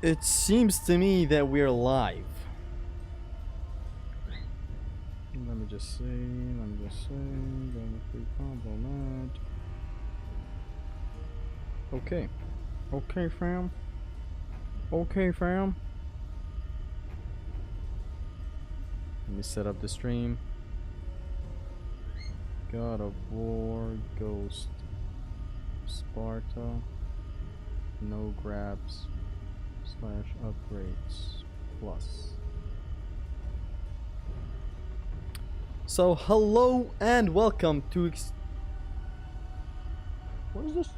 It seems to me that we're live. Let me just see. Okay. Okay, fam. Okay, fam. Let me set up the stream. God of War, Ghost, Sparta, no grabs, / upgrades, plus. So, hello and welcome to what is this?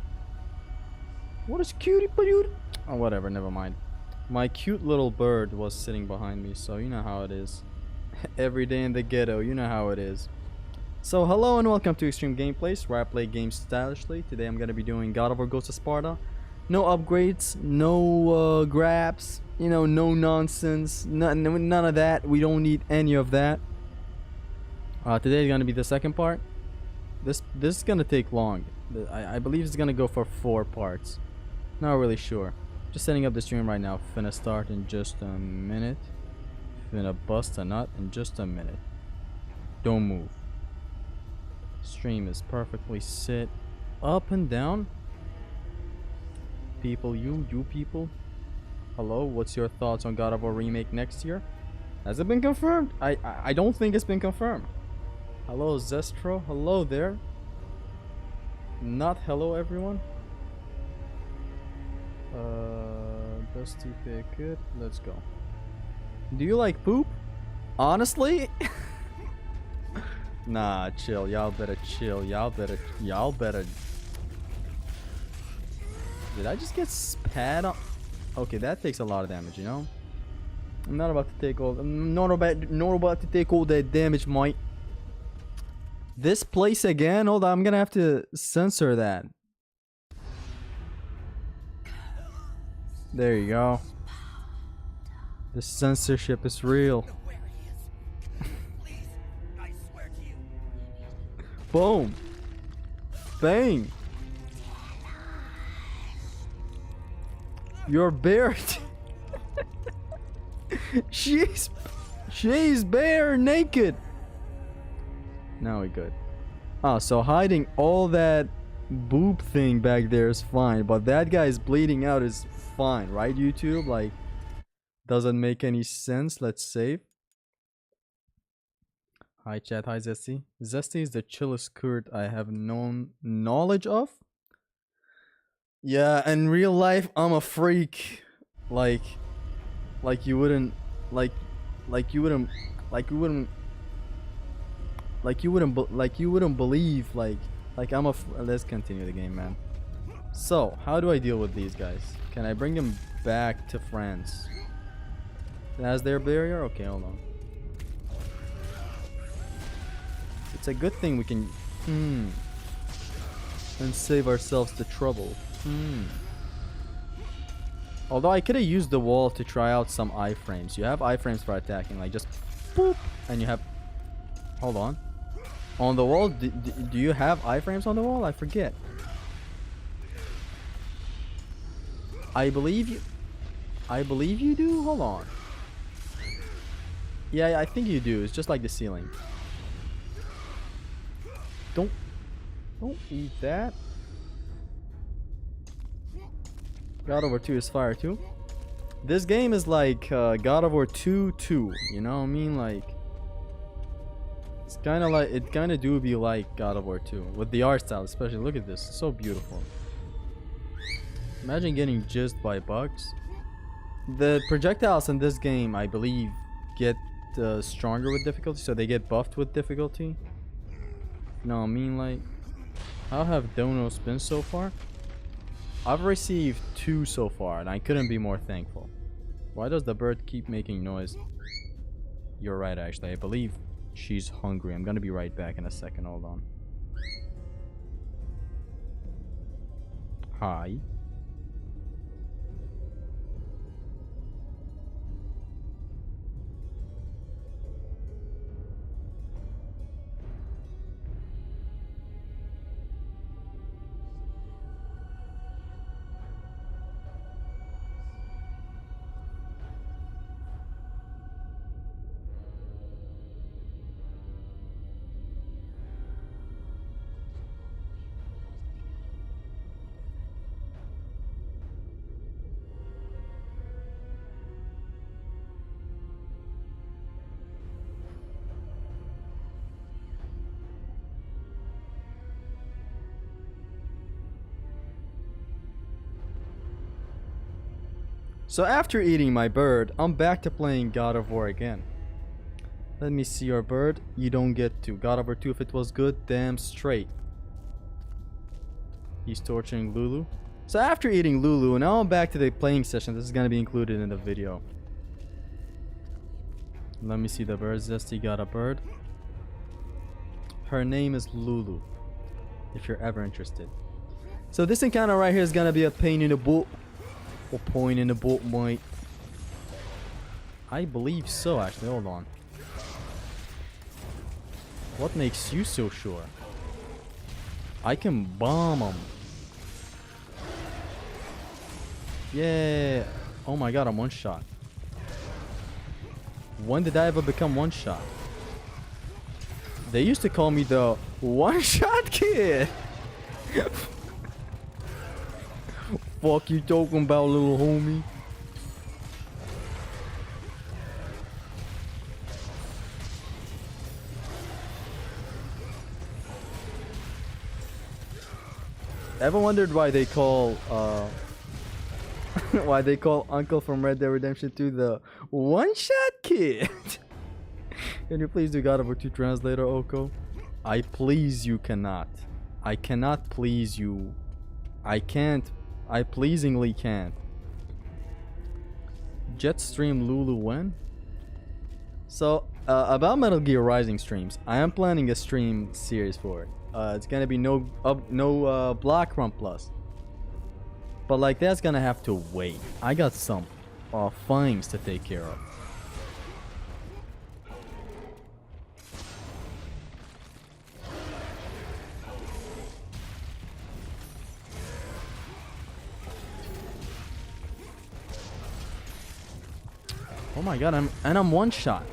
What is cutie dude? Oh, whatever, never mind. My cute little bird was sitting behind me, so you know how it is. Every day in the ghetto, you know how it is. So, hello and welcome to Extreme Gameplays, where I play games stylishly. Today I'm gonna be doing God of War Ghost of Sparta. No upgrades, no grabs, you know, no nonsense, none of that. We don't need any of that. Today is gonna be the second part. This is gonna take long. I believe it's gonna go for 4 parts. Not really sure. Just setting up the stream right now. Finna start in just a minute. Finna bust a nut in just a minute. Don't move. Stream is perfectly sit up and down. People, you people. Hello, what's your thoughts on God of War remake next year? Has it been confirmed? I don't think it's been confirmed. Hello, Zestro. Hello there. Not hello, everyone. Dusty Pickett. Let's go. Do you like poop? Honestly? Nah, chill. Y'all better chill. Y'all better. Did I just get spat on? Okay, that takes a lot of damage, you know? I'm not about to take all that damage, mate. This place again? Hold on, I'm gonna have to censor that. There you go. The censorship is real. Boom. Bang. You're buried. She's bare naked. Now we good. Oh, so hiding all that boob thing back there is fine, but that guy's bleeding out is fine, right, YouTube? Like, doesn't make any sense. Let's save. Hi chat, hi Zesty. Zesty is the chillest Kurt I have known knowledge of. Yeah, in real life I'm a freak. Like you wouldn't like you wouldn't believe I'm a let's continue the game, man. So, how do I deal with these guys? Can I bring them back to France? As their barrier? Okay, hold on. It's a good thing we can and save ourselves the trouble. Although I could have used the wall to try out some iframes. You have iframes for attacking, like just boop, and you have. Hold on. On the wall, do you have iframes on the wall? I forget. I believe you do. Hold on. Yeah, I think you do. It's just like the ceiling. Don't eat that. God of War 2 is fire too. This game is like God of War 2 2. You know what I mean? Like, it's kind of like, it kind of do be like God of War 2 with the art style, especially. Look at this, it's so beautiful. Imagine getting jizzed by bugs. The projectiles in this game, I believe, get stronger with difficulty, so they get buffed with difficulty. No, I mean, like, how have donos been so far? I've received 2 so far, and I couldn't be more thankful. Why does the bird keep making noise? You're right, actually. I believe she's hungry. I'm gonna be right back in a second. Hold on. Hi. So after eating my bird, I'm back to playing God of War again. Let me see your bird. You don't get to. God of War 2, if it was good, damn straight. He's torturing Lulu. So after eating Lulu, now I'm back to the playing session. This is going to be included in the video. Let me see the bird. Zesty got a bird. Her name is Lulu, if you're ever interested. So this encounter right here is going to be a pain in the butt. Or point in the butt, mate. I believe so, actually. Hold on. What makes you so sure? I can bomb him. Yeah. Oh my god, I'm one shot. When did I ever become one shot? They used to call me the one shot kid. Fuck you talking about, little homie? Ever wondered why they call why they call Uncle from Red Dead Redemption 2 the one-shot kid? Can you please do God of War 2 translator, Oko? I please you cannot. I cannot please you. I can't. I pleasingly can't. Jetstream Lulu when? So about Metal Gear Rising streams, I am planning a stream series for it. It's gonna be no Black Run Plus, but like that's gonna have to wait. I got some things to take care of. Oh my god, I'm one shot.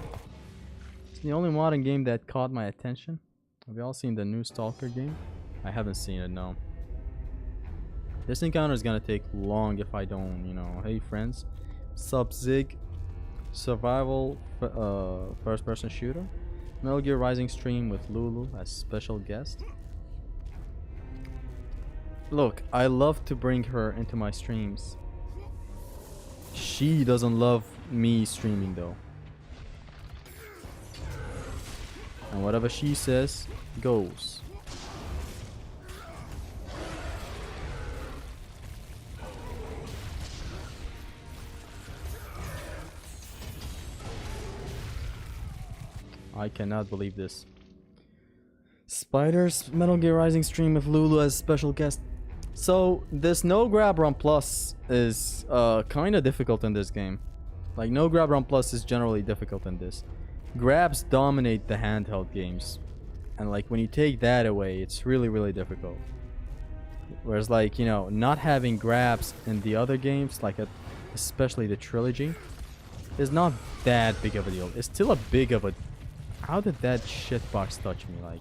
It's the only modern game that caught my attention. Have you all seen the new Stalker game? I haven't seen it, no. This encounter is gonna take long if I don't, you know. Hey friends, Sub-Zig, survival first-person shooter. Metal Gear Rising stream with Lulu as special guest. Look, I love to bring her into my streams. She doesn't love me streaming though. And whatever she says goes. I cannot believe this. Spider's Metal Gear Rising stream with Lulu as special guest. So this no grab run plus is kind of difficult in this game. Like no grab run plus is generally difficult in this. Grabs dominate the handheld games, and like when you take that away, it's really difficult. Whereas like, you know, not having grabs in the other games, like especially the trilogy, is not that big of a deal. It's still a big of a... How did that shitbox touch me? Like,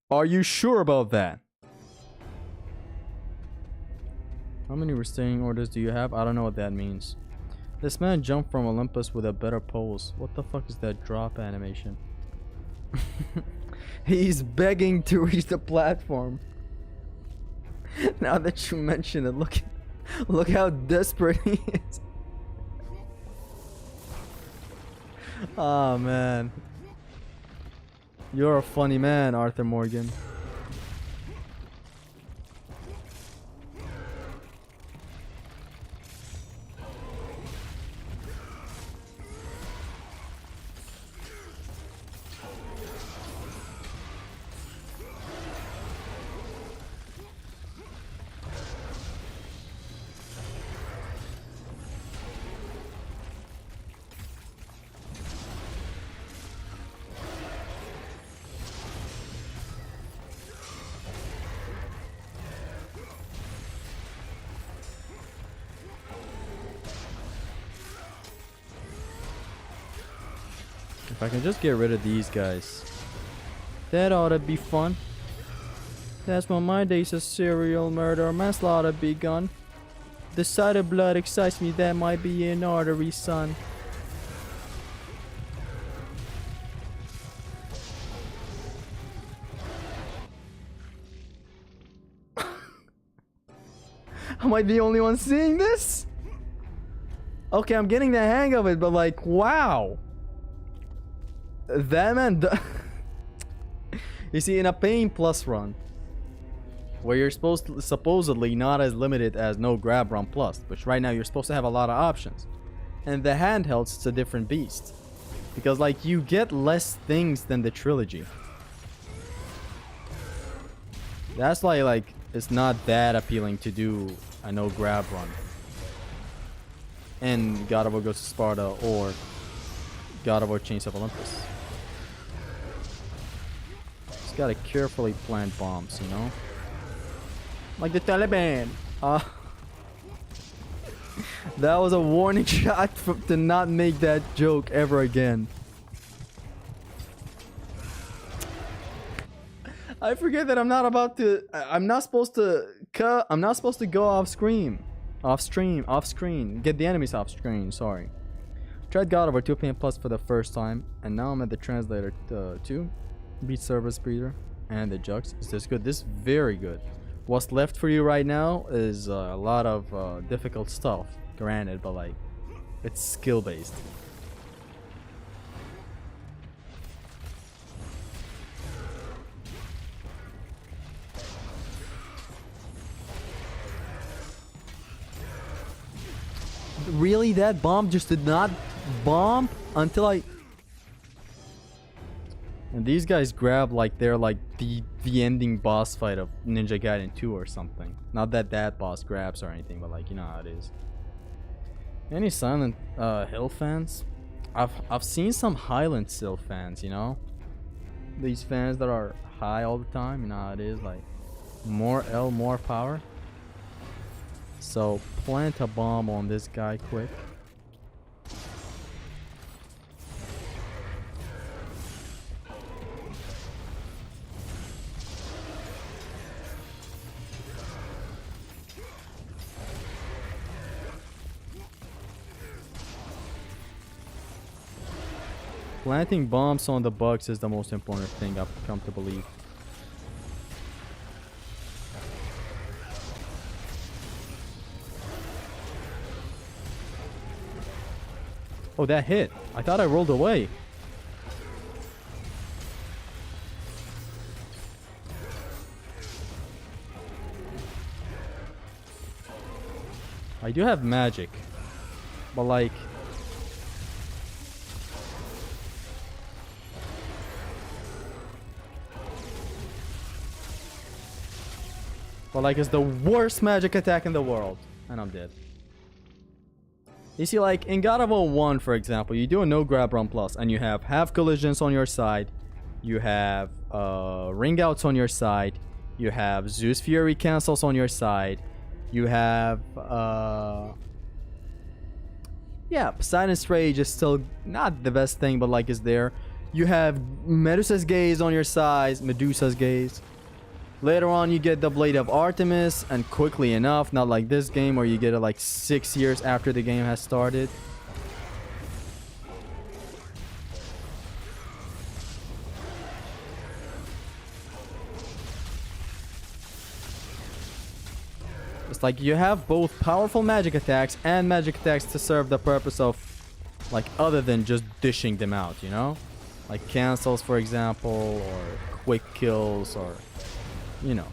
are you sure about that? How many restraining orders do you have? I don't know what that means. This man jumped from Olympus with a better pose. What the fuck is that drop animation? He's begging to reach the platform. Now that you mention it, look how desperate he is. Oh man. You're a funny man, Arthur Morgan. If I can just get rid of these guys, that ought to be fun. That's when my days of serial murder manslaughter begun. The sight of blood excites me, that might be an artery, son. Am I the only one seeing this? Okay, I'm getting the hang of it, but like, wow. That man... You see, in a Pain Plus run, where you're supposedly not as limited as No Grab Run Plus, which right now you're supposed to have a lot of options. And the handhelds, it's a different beast. Because like, you get less things than the trilogy. That's why like, it's not that appealing to do a No Grab Run in God of War Goes to Sparta or God of War Chains of Olympus. Just gotta carefully plant bombs, you know? Like the Taliban. That was a warning shot to not make that joke ever again. I forget that I'm not supposed to go off screen. Off screen. Get the enemies off screen, sorry. Tried God of War 2 Pain Plus for the first time, and now I'm at the translator 2. Beat Service Breeder and the Jugs. Is this good? This is very good. What's left for you right now is a lot of difficult stuff, granted, but like, it's skill based. Really, that bomb just did not bomb until I... And these guys grab like they're like the ending boss fight of Ninja Gaiden 2 or something. Not that that boss grabs or anything, but like, you know how it is. Any Silent Hill fans? I've seen some Highland Hill fans, you know? These fans that are high all the time, you know how it is, like more L, more power. So plant a bomb on this guy quick. Planting bombs on the bugs is the most important thing I've come to believe. Oh, that hit. I thought I rolled away. I do have magic, but like... it's the worst magic attack in the world. And I'm dead. You see, like, in God of War 1, for example, you do a No Grab Run Plus, and you have half collisions on your side. You have ring outs on your side. You have Zeus Fury cancels on your side. You have... yeah, Poseidon's Rage is still not the best thing, but like, is there. You have Medusa's Gaze on your side. Medusa's Gaze. Later on, you get the Blade of Artemis, and quickly enough, not like this game where you get it like 6 years after the game has started. It's like you have both powerful magic attacks and magic attacks to serve the purpose of, like, other than just dishing them out, you know? Like cancels, for example, or quick kills, or... you know.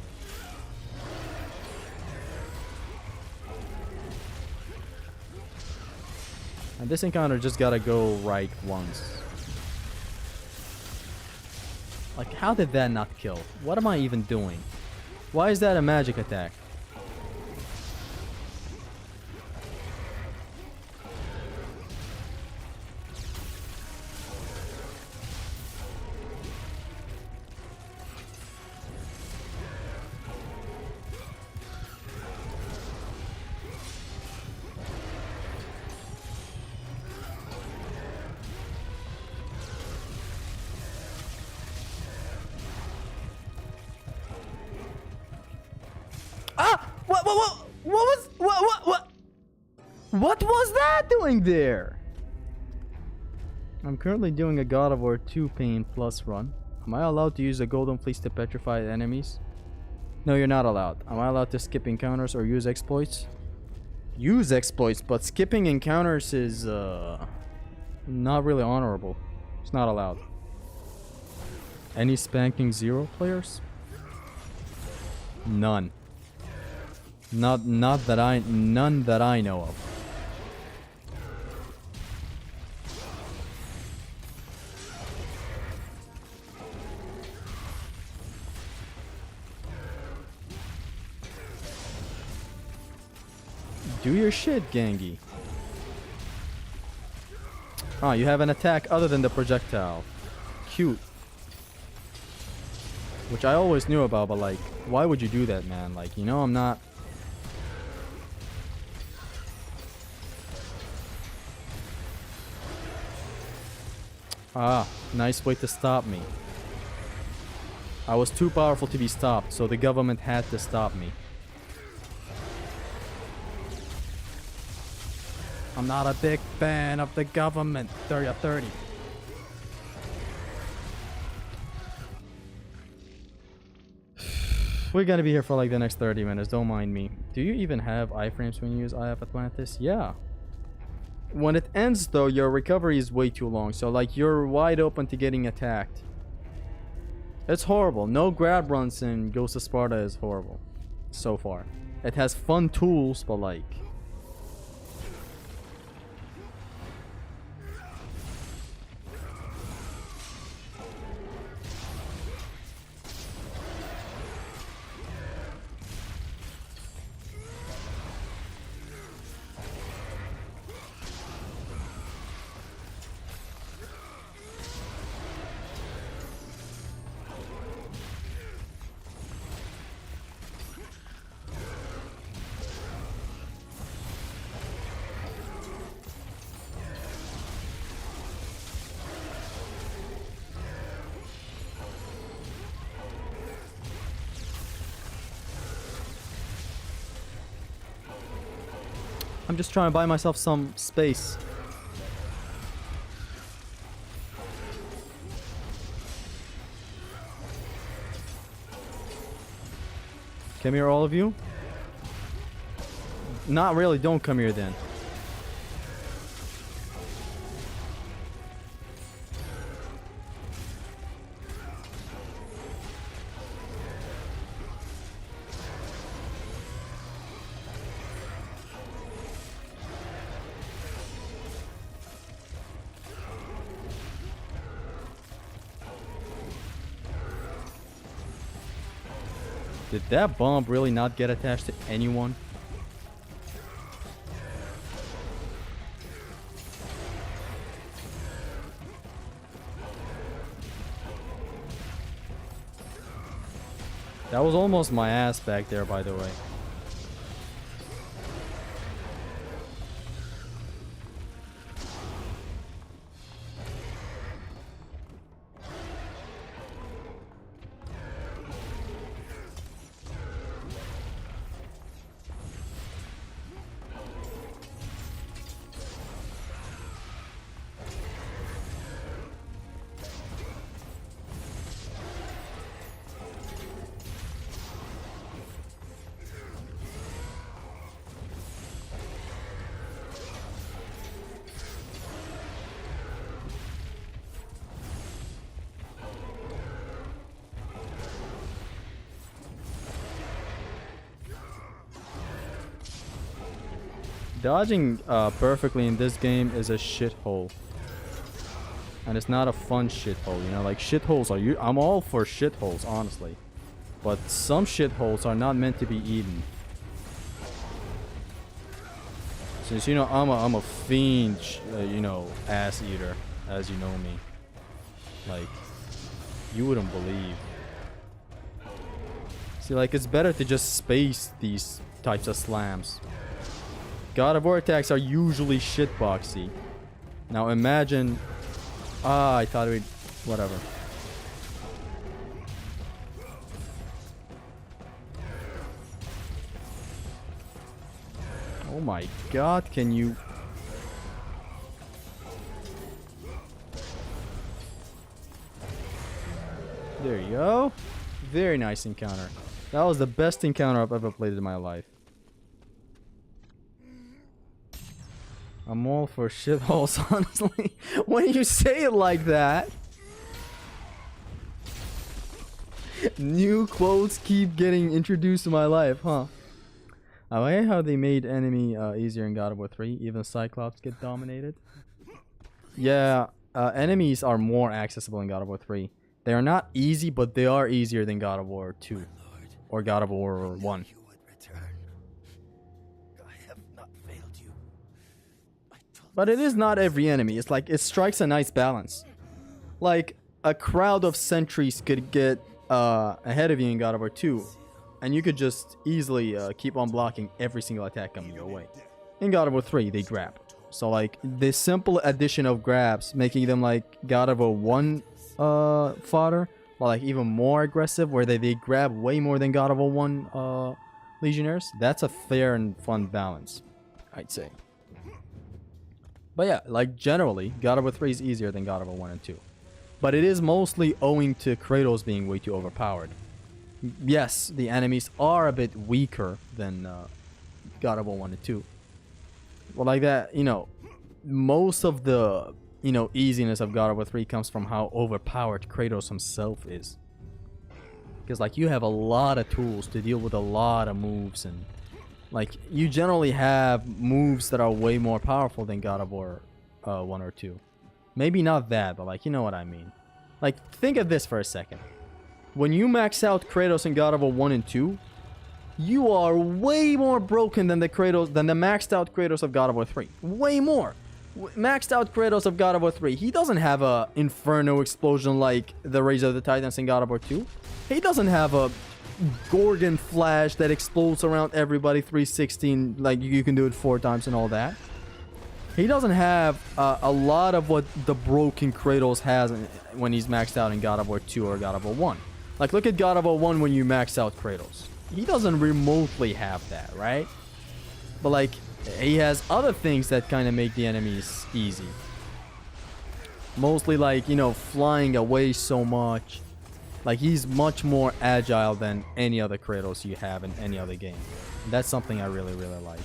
And this encounter just gotta go right once. Like, how did that not kill? What am I even doing? Why is that a magic attack? What was that doing there? I'm currently doing a God of War 2 Pain Plus run. Am I allowed to use a Golden Fleece to petrify enemies? No, you're not allowed. Am I allowed to skip encounters or use exploits? Use exploits, but skipping encounters is not really honorable. It's not allowed. Any spanking 0 players? None. None that I know of. Do your shit, Gangi. Ah, you have an attack other than the projectile. Cute. Which I always knew about, but like, why would you do that, man? Like, you know I'm not... Ah, nice way to stop me. I was too powerful to be stopped, so the government had to stop me. I'm not a big fan of the government. 30. We're gonna be here for like the next 30 minutes, don't mind me. Do you even have iframes when you use Eye of Atlantis? Yeah. When it ends though, your recovery is way too long, so like you're wide open to getting attacked. It's horrible. No grab runs in Ghost of Sparta is horrible so far. It has fun tools, but like... I'm just trying to buy myself some space. Come here, all of you. Not really, don't come here then. Did that bomb really not get attached to anyone? That was almost my ass back there, by the way. Dodging perfectly in this game is a shithole. And it's not a fun shithole, you know, like shitholes are I'm all for shitholes, honestly. But some shitholes are not meant to be eaten. Since, you know, I'm a fiend, you know, ass eater, as you know me. Like, you wouldn't believe. See, like, it's better to just space these types of slams. God of War attacks are usually shitboxy. Now imagine... Ah, I thought we'd... Whatever. Oh my god, can you... There you go. Very nice encounter. That was the best encounter I've ever played in my life. I'm all for shitholes, honestly. When you say it like that. New quotes keep getting introduced to my life, huh? I hate how they made enemy easier in God of War 3. Even Cyclops get dominated. Yeah, enemies are more accessible in God of War 3. They are not easy, but they are easier than God of War 2. Or God of War 1. But it is not every enemy. It's like, it strikes a nice balance. Like, a crowd of sentries could get ahead of you in God of War 2. And you could just easily keep on blocking every single attack coming your way. In God of War 3, they grab. So, like, this simple addition of grabs, making them like God of War 1 fodder, but like even more aggressive, where they grab way more than God of War 1 Legionnaires. That's a fair and fun balance, I'd say. But yeah, like generally, God of War 3 is easier than God of War 1 and 2. But it is mostly owing to Kratos being way too overpowered. Yes, the enemies are a bit weaker than God of War 1 and 2. Well, like that, you know, most of the, you know, easiness of God of War 3 comes from how overpowered Kratos himself is. Because, like, you have a lot of tools to deal with a lot of moves, and, like, you generally have moves that are way more powerful than God of War 1 or 2. Maybe not that, but, like, you know what I mean. Like, think of this for a second. When you max out Kratos in God of War 1 and 2, you are way more broken than the maxed out Kratos of God of War 3. Way more. Maxed out Kratos of God of War 3. He doesn't have a Inferno explosion like the Rage of the Titans in God of War 2. He doesn't have a Gorgon flash that explodes around everybody 316, like you can do it 4 times and all that. He doesn't have a lot of what the broken Kratos has when he's maxed out in God of War 2 or God of War 1. Like, look at God of War 1 when you max out Kratos. He doesn't remotely have that, right? But, like, he has other things that kind of make the enemies easy. Mostly, like, you know, flying away so much. Like, he's much more agile than any other Kratos you have in any other game. And that's something I really, really like.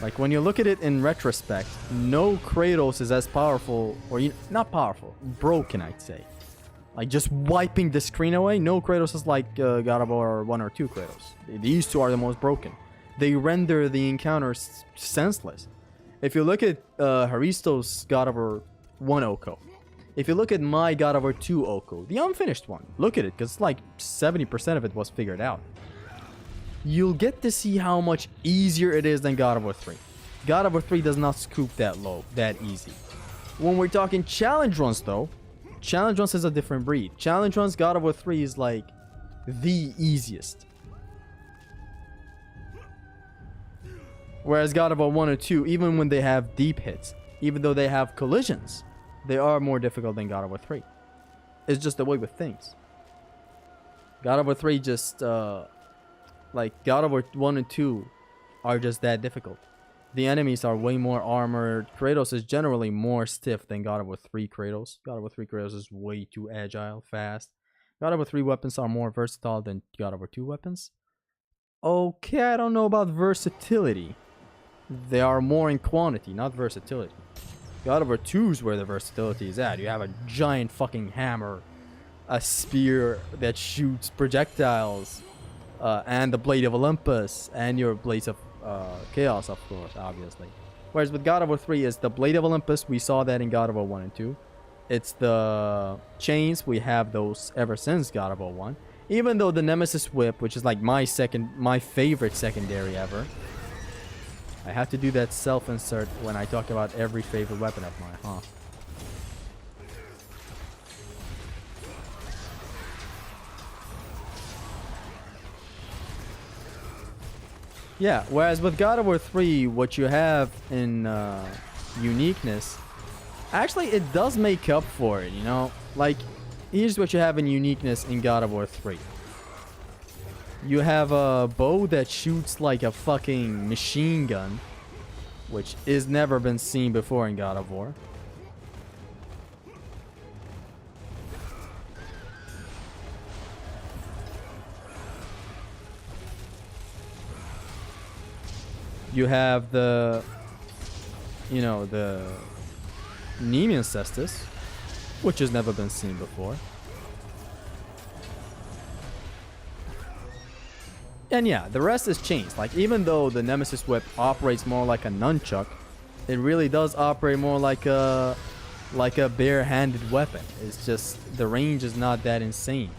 Like, when you look at it in retrospect, no Kratos is as powerful, or not powerful, broken, I'd say. Like, just wiping the screen away, no Kratos is like God of War 1 or 2 Kratos. These two are the most broken. They render the encounters senseless. If you look at Haristo's God of War 1 Oko, if you look at my God of War 2 Oko, the unfinished one, look at it, because like 70% of it was figured out. You'll get to see how much easier it is than God of War 3. God of War 3 does not scoop that low, that easy. When we're talking challenge runs, though, challenge runs is a different breed. Challenge runs, God of War 3 is like the easiest. Whereas God of War 1 or 2, even when they have deep hits, even though they have collisions, they are more difficult than God of War 3. It's just the way with things. God of War 3 just... like, God of War 1 and 2 are just that difficult. The enemies are way more armored. Kratos is generally more stiff than God of War 3 Kratos. God of War 3 Kratos is way too agile, fast. God of War 3 weapons are more versatile than God of War 2 weapons. Okay, I don't know about versatility. They are more in quantity, not versatility. God of War 2 is where the versatility is at. You have a giant fucking hammer, a spear that shoots projectiles, and the Blade of Olympus, and your Blades of Chaos, of course, obviously. Whereas with God of War 3 is the Blade of Olympus, we saw that in God of War 1 and 2. It's the chains, we have those ever since God of War 1. Even though the Nemesis Whip, which is like my favorite secondary ever. I have to do that self-insert when I talk about every favorite weapon of mine, huh? Yeah, whereas with God of War 3, what you have in uniqueness, actually it does make up for it, you know? Like, here's what you have in uniqueness in God of War 3. You have a bow that shoots like a fucking machine gun, which is never been seen before in God of War. You have the, you know, the Nemean Cestus, which has never been seen before. And yeah, the rest is changed. Like, even though the Nemesis Whip operates more like a nunchuck, it really does operate more like a bare-handed weapon. It's just the range is not that insane.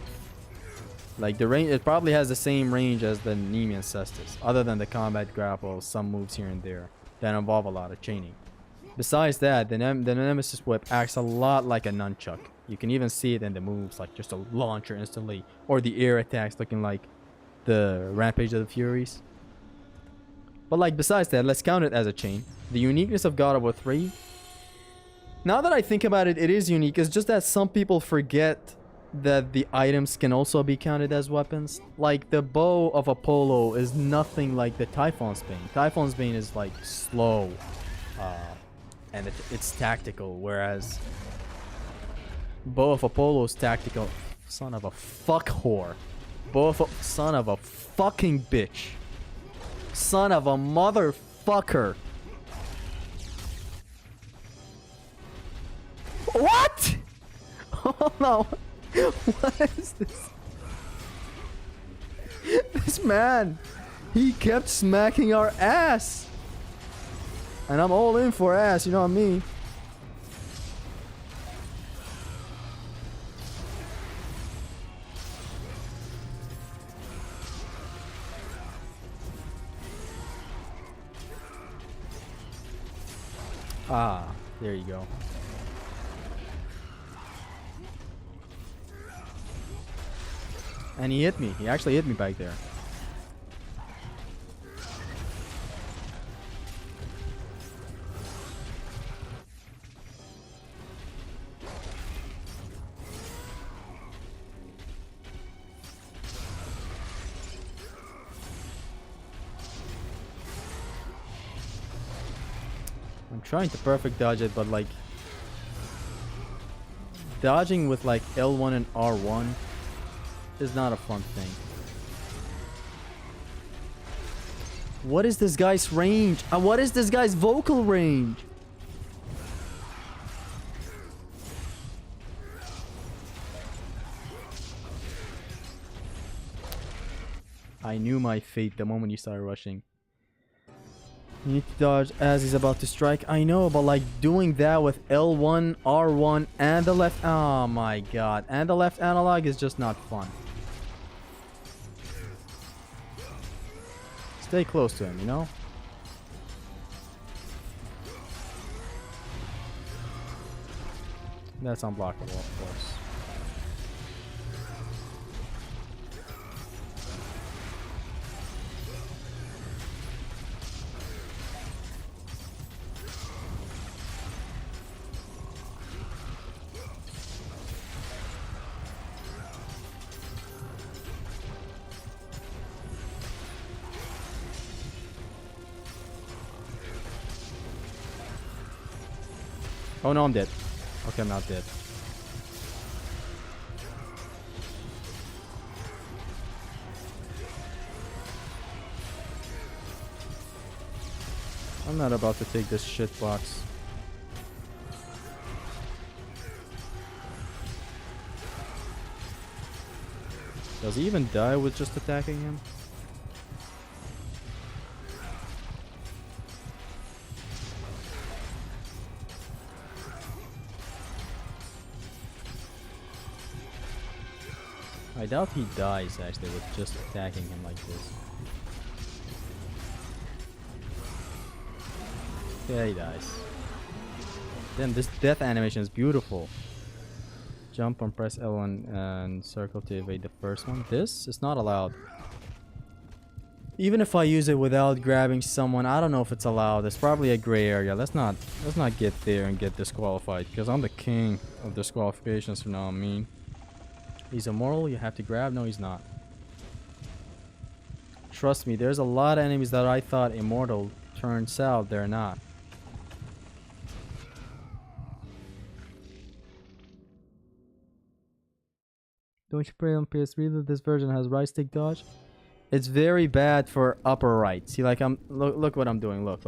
Like, the range, it probably has the same range as the Nemean Cestus, other than the combat grapple, some moves here and there that involve a lot of chaining. Besides that, the Nemesis Whip acts a lot like a nunchuck. You can even see it in the moves, like just a launcher instantly, or the air attacks looking like the Rampage of the Furies. But like, besides that, let's count it as a chain. The uniqueness of God of War 3, now that I think about it, it is unique. It's just that some people forget that the items can also be counted as weapons. Like, the bow of Apollo is nothing like the Typhon's Bane. Typhon's Bane is like slow, and it's tactical, whereas bow of Apollo is tactical. Son of a fuck whore. Son of a fucking bitch. Son of a motherfucker. What? Oh no. What is this? This man, he kept smacking our ass. And I'm all in for ass, you know what I mean? Ah, there you go. And he hit me. He actually hit me back there. I'm trying to perfect dodge it, but like dodging with like L1 and R1 is not a fun thing. What is this guy's range? What is this guy's vocal range? I knew my fate the moment you started rushing. You need to dodge as he's about to strike. I know, but like doing that with L1, R1, and the left... Oh my god. And the left analog is just not fun. Stay close to him, you know? That's unblockable, of course. Oh no, I'm dead. Okay, I'm not dead. I'm not about to take this shit box. Does he even die with just attacking him? I doubt he dies actually with just attacking him like this. Yeah, he dies. Then this death animation is beautiful. Jump and press L1 and circle to evade the first one. This is not allowed. Even if I use it without grabbing someone, I don't know if it's allowed. It's probably a gray area. Let's not get there and get disqualified, because I'm the king of disqualifications from now on. Mean. He's immortal, you have to grab? No, he's not. Trust me, there's a lot of enemies that I thought immortal. Turns out they're not. Don't you play on PS3 that this version has right stick dodge? It's very bad for upper right. See, like look what I'm doing. Look.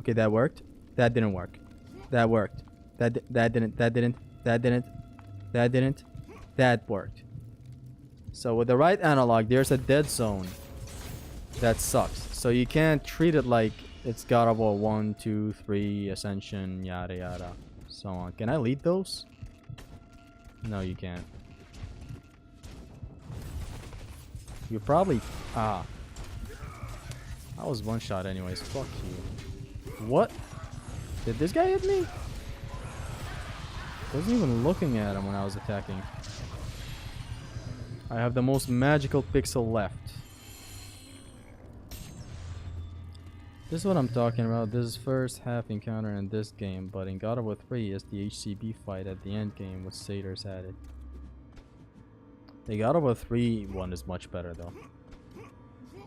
Okay, that worked. That didn't work. That worked. That didn't. That didn't. That didn't. That didn't. That worked. So with the right analog, there's a dead zone. That sucks. So you can't treat it like it's God of War 1, 2, 3, Ascension, yada yada, so on. Can I lead those? No, you can't. You probably... I was one shot anyways. Fuck you. What? Did this guy hit me? Wasn't even looking at him when I was attacking. I have the most magical pixel left. This is what I'm talking about. This is first half encounter in this game, but in God of War 3 is the HCB fight at the end game with satyrs added. The God of War 3 one is much better though.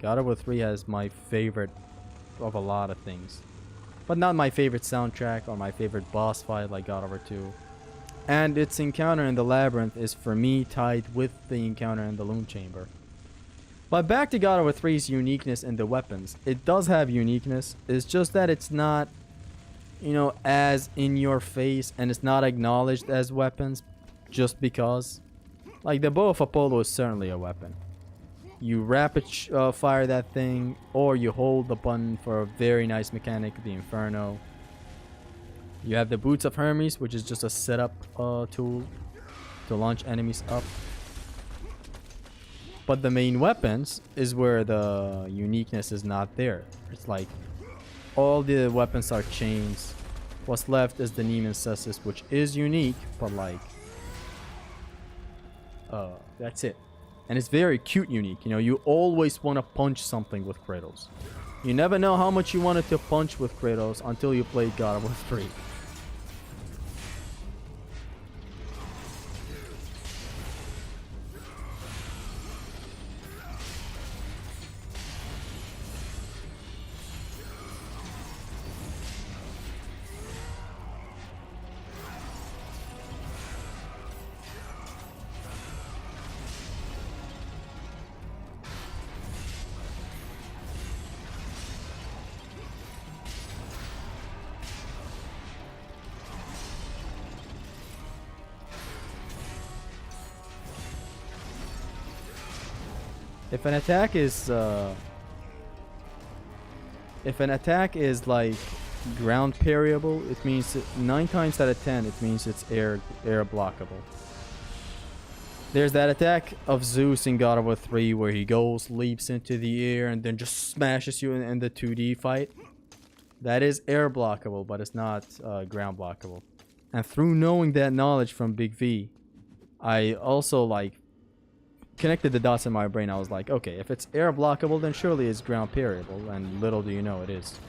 God of War 3 has my favorite of a lot of things, but not my favorite soundtrack or my favorite boss fight like God of War 2. And its encounter in the labyrinth is for me tied with the encounter in the Loom Chamber. But back to God of War 3's uniqueness in the weapons. It does have uniqueness. It's just that it's not, you know, as in your face, and it's not acknowledged as weapons just because. Like the Bow of Apollo is certainly a weapon. You rapid fire that thing, or you hold the button for a very nice mechanic, the Inferno. You have the Boots of Hermes, which is just a setup tool to launch enemies up. But the main weapons is where the uniqueness is not there. It's like all the weapons are chains. What's left is the Nemean Cestus, which is unique, but like that's it. And it's very cute unique. You know, you always want to punch something with Kratos. You never know how much you wanted to punch with Kratos until you played God of War 3. If an attack is like ground parryable, it means 9 times out of 10 it means it's air blockable. There's that attack of Zeus in God of War 3 where he leaps into the air and then just smashes you in the 2D fight. That is air blockable, but it's not ground blockable. And through knowing that knowledge from Big V, I also like connected the dots in my brain. I was like, okay, if it's air blockable, then surely it's ground parryable, and little do you know it is.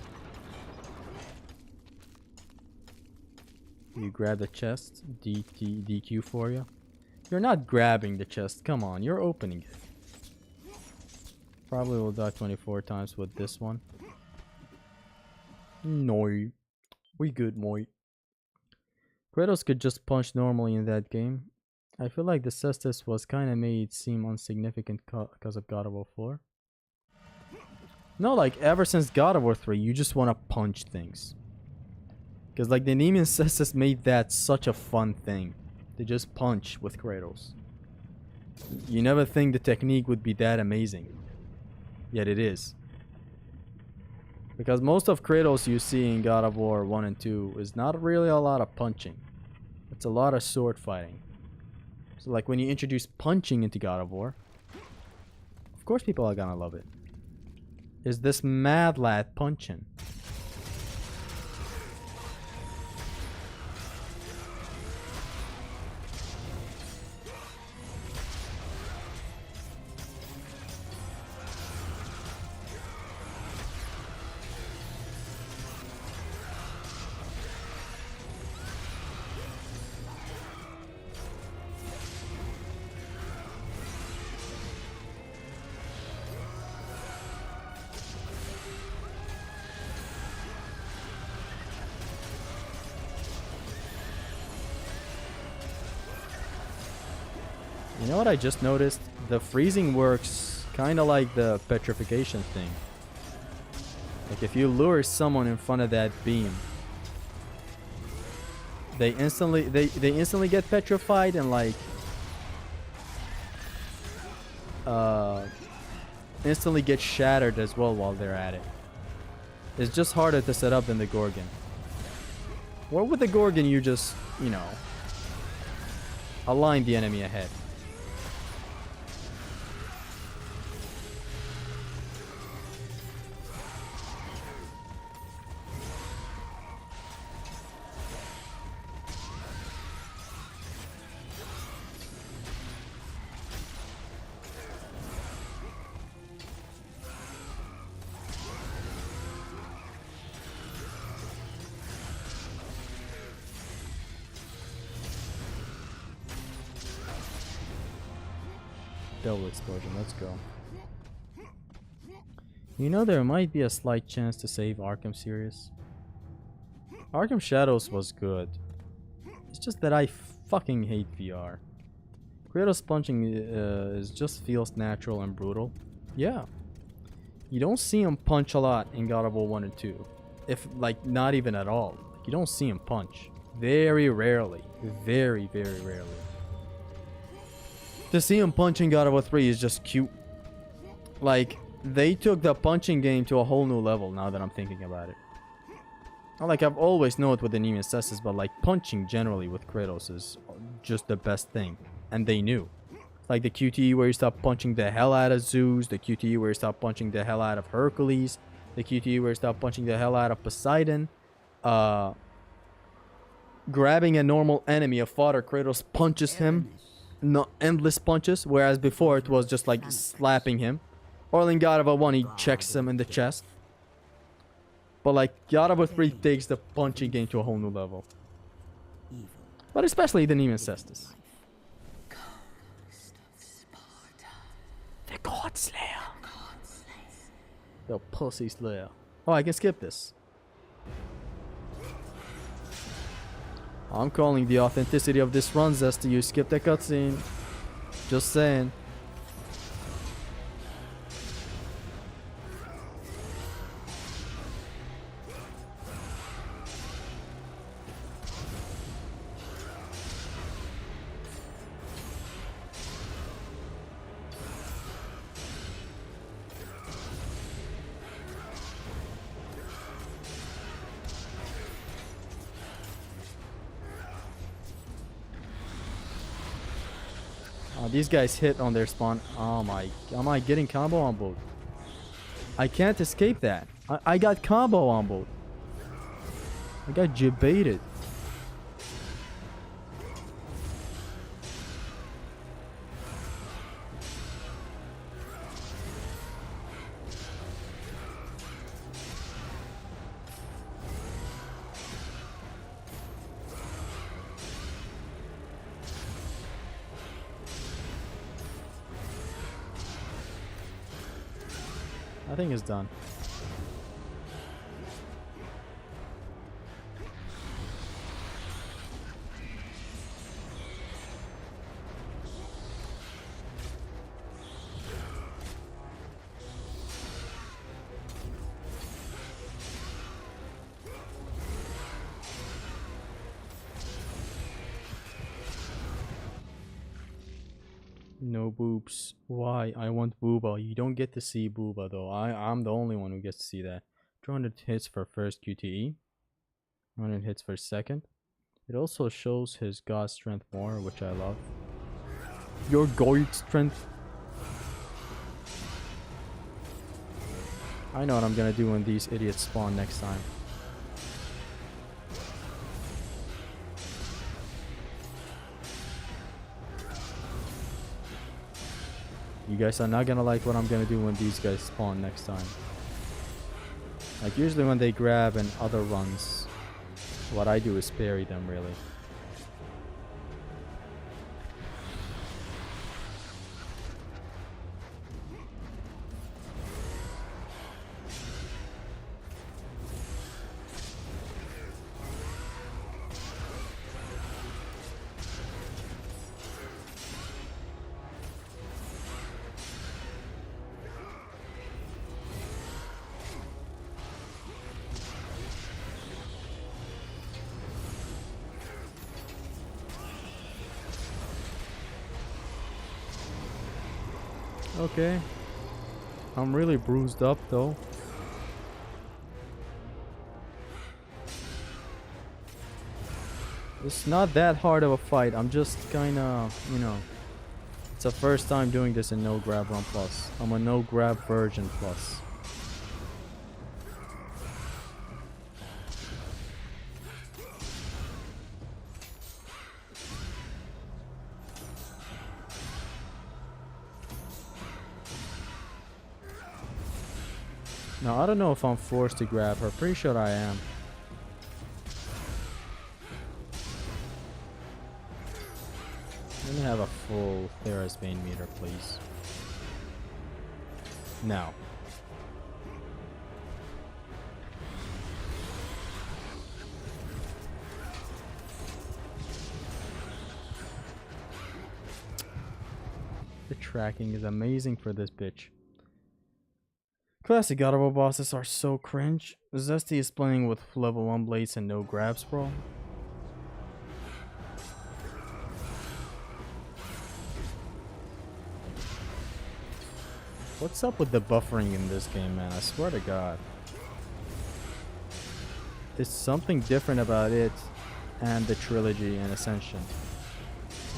You grab the chest, DQ for you. You're not grabbing the chest, come on, you're opening it. Probably will die 24 times with this one. No, we good, moi. Kratos could just punch normally in that game. I feel like the Cestus was kind of made seem insignificant because of God of War 4. No, like ever since God of War 3, you just want to punch things. Because like the Nemean Cestus made that such a fun thing. To just punch with Kratos. You never think the technique would be that amazing. Yet it is. Because most of Kratos you see in God of War 1 and 2 is not really a lot of punching. It's a lot of sword fighting. So like when you introduce punching into God of War, of course people are gonna love it. Is this mad lad punching? You know what I just noticed? The freezing works Kind of like the petrification thing. Like if you lure someone in front of that beam, they instantly get petrified and like instantly get shattered as well while they're at it. It's just harder to set up than the Gorgon. Or with the Gorgon, you just, you know, align the enemy ahead. Double explosion, let's go. You know, there might be a slight chance to save Arkham series. Arkham Shadows was good. It's just that I fucking hate VR. Kratos punching just feels natural and brutal. Yeah. You don't see him punch a lot in God of War 1 and 2. If, like, not even at all. You don't see him punch. Very rarely. Very, very rarely. To see him punching God of War 3 is just cute. Like, they took the punching game to a whole new level now that I'm thinking about it. Like, I've always known it with the Nemean Cestus, but like, punching generally with Kratos is just the best thing. And they knew. Like the QTE where you stop punching the hell out of Zeus, the QTE where you stop punching the hell out of Hercules, the QTE where you stop punching the hell out of Poseidon. Grabbing a normal enemy, a fodder, Kratos punches him. Not endless punches, whereas before it was just like slapping him. Or in God of War 1 he checks him in the chest. But like God of War 3 takes the punching game to a whole new level. But especially the Nemean Cestus. The God Slayer. The Pussy Slayer. Oh, I can skip this. I'm calling the authenticity of this run, Zesty. You skip the cutscene. Just saying. These guys hit on their spawn. Oh my, am I getting combo on both? I can't escape that. I got combo on both. I got jebaited. I think it's done. No boobs. Why? I want booba. You don't get to see booba though. I'm the only one who gets to see that. 200 hits for first QTE. 100 hits for second. It also shows his god strength more, which I love. Your god strength. I know what I'm gonna do when these idiots spawn next time. You guys are not gonna like what I'm gonna do when these guys spawn next time. Like usually when they grab in other runs, what I do is parry them really. Okay. I'm really bruised up though. It's not that hard of a fight. I'm just kinda, you know, it's the first time doing this in no grab run plus. I'm a no grab virgin plus. Now I don't know if I'm forced to grab her. Pretty sure I am. Let me have a full Theros Bane meter, please. Now. The tracking is amazing for this bitch. Classic Audible bosses are so cringe. Zesty is playing with level 1 blades and no grabs, bro. What's up with the buffering in this game, man? I swear to God. There's something different about it and the trilogy and Ascension.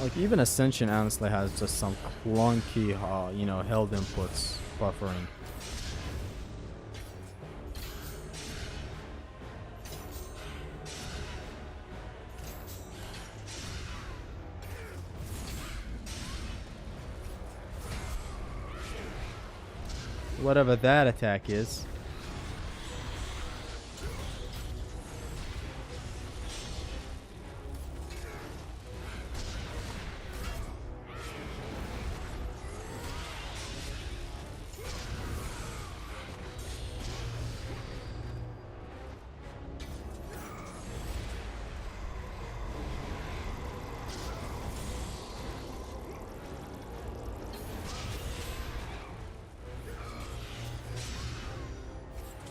Like, even Ascension honestly has just some clunky, you know, held inputs buffering. Whatever that attack is.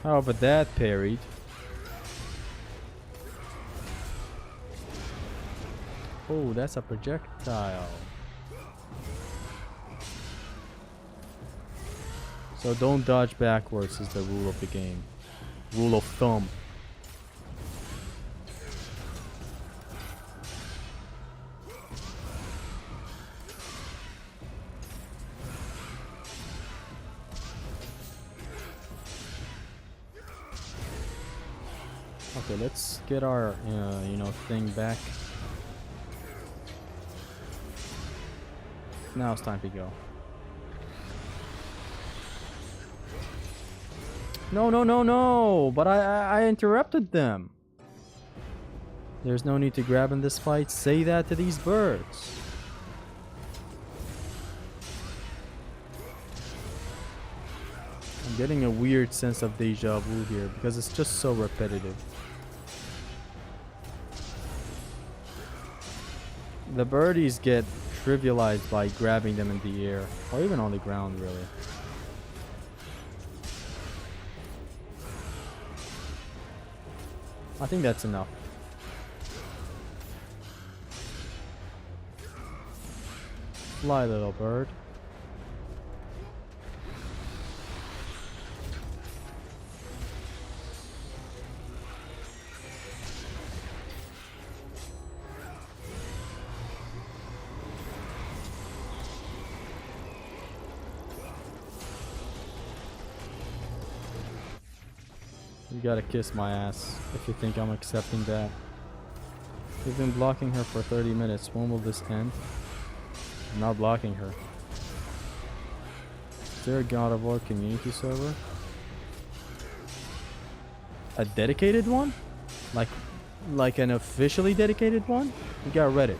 How about that parried? Oh, that's a projectile. So don't dodge backwards is the rule of the game. Rule of thumb. Okay, let's get our, you know, thing back. Now it's time to go. No, no, no, no! But I interrupted them. There's no need to grab in this fight. Say that to these birds. I'm getting a weird sense of deja vu here because it's just so repetitive. The birdies get trivialized by grabbing them in the air, or even on the ground, really. I think that's enough. Fly, little bird. You gotta kiss my ass if you think I'm accepting that. We've been blocking her for 30 minutes. When will this end? I'm not blocking her. Is there a God of War community server? A dedicated one? Like an officially dedicated one? We got Reddit.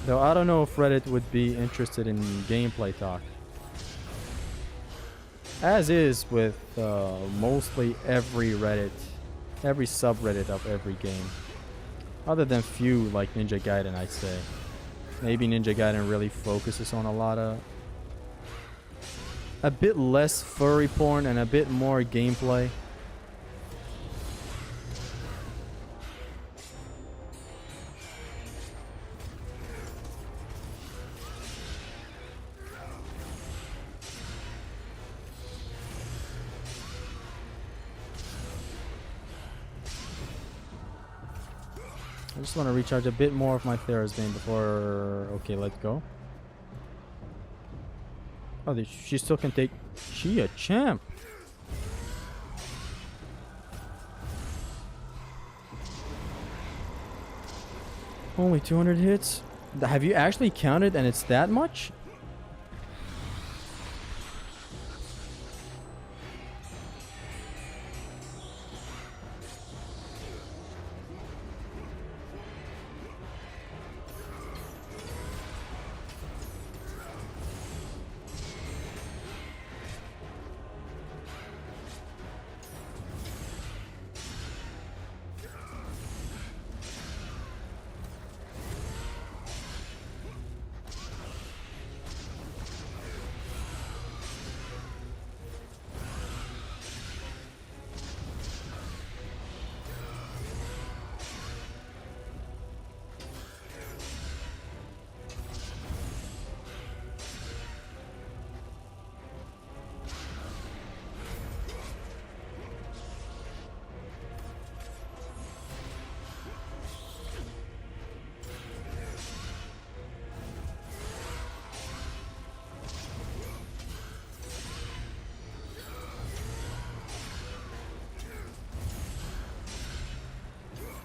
Though I don't know if Reddit would be interested in gameplay talk. As is with mostly every Reddit, every subreddit of every game. Other than few like Ninja Gaiden, I'd say. Maybe Ninja Gaiden really focuses on a lot of a bit less furry porn and a bit more gameplay. I just want to recharge a bit more of my Therazane before... Okay, let's go. Oh, she still can take... She a champ. Only 200 hits? Have you actually counted and it's that much?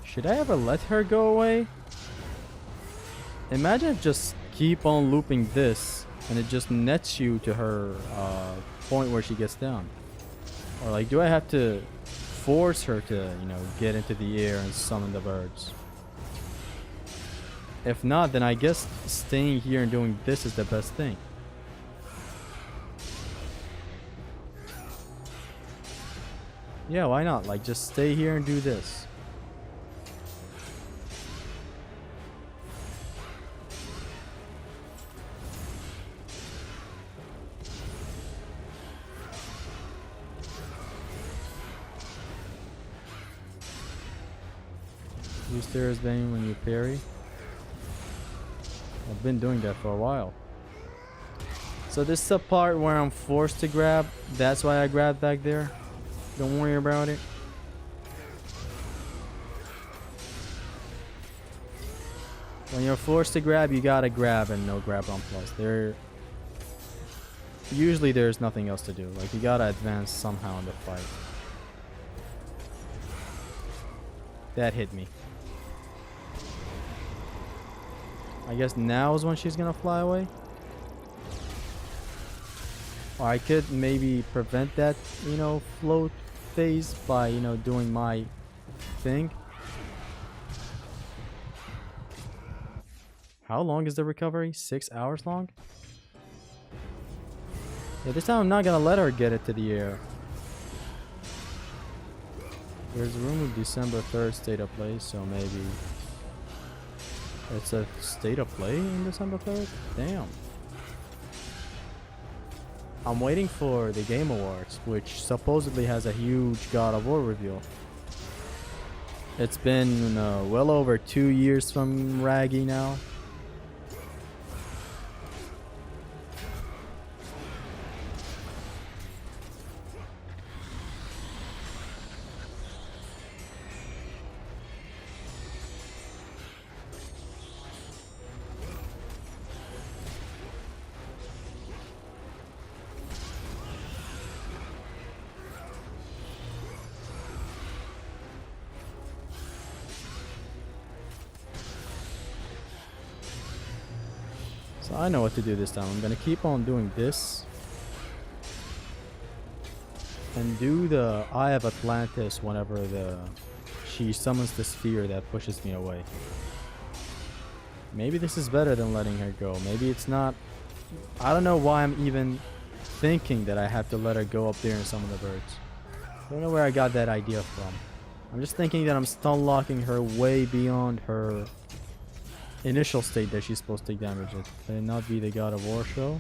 Should I ever let her go away? Imagine if just keep on looping this and it just nets you to her point where she gets down. Or like, do I have to force her to, you know, get into the air and summon the birds? If not, then I guess staying here and doing this is the best thing. Yeah, why not? Like, just stay here and do this. Use Therazane when you parry. I've been doing that for a while. So this is the part where I'm forced to grab. That's why I grabbed back there. Don't worry about it. When you're forced to grab, you gotta grab and no grab on plus. Usually there's nothing else to do. Like, you gotta advance somehow in the fight. That hit me. I guess now is when she's gonna fly away. Or I could maybe prevent that, you know, float phase by, you know, doing my thing. How long is the recovery? 6 hours long? Yeah, this time I'm not gonna let her get it to the air. There's a room with December 3rd state of play, so maybe it's a state of play in December 3rd? Damn. I'm waiting for the Game Awards, which supposedly has a huge God of War reveal. It's been well over 2 years from Raggy now. So I know what to do this time. I'm gonna keep on doing this and do the Eye of Atlantis whenever she summons the sphere that pushes me away. Maybe this is better than letting her go. Maybe it's not. I don't know why I'm even thinking that I have to let her go up there and summon the birds. I don't know where I got that idea from. I'm just thinking that I'm stun locking her way beyond her initial state that she's supposed to take damage. It may not be the God of War show.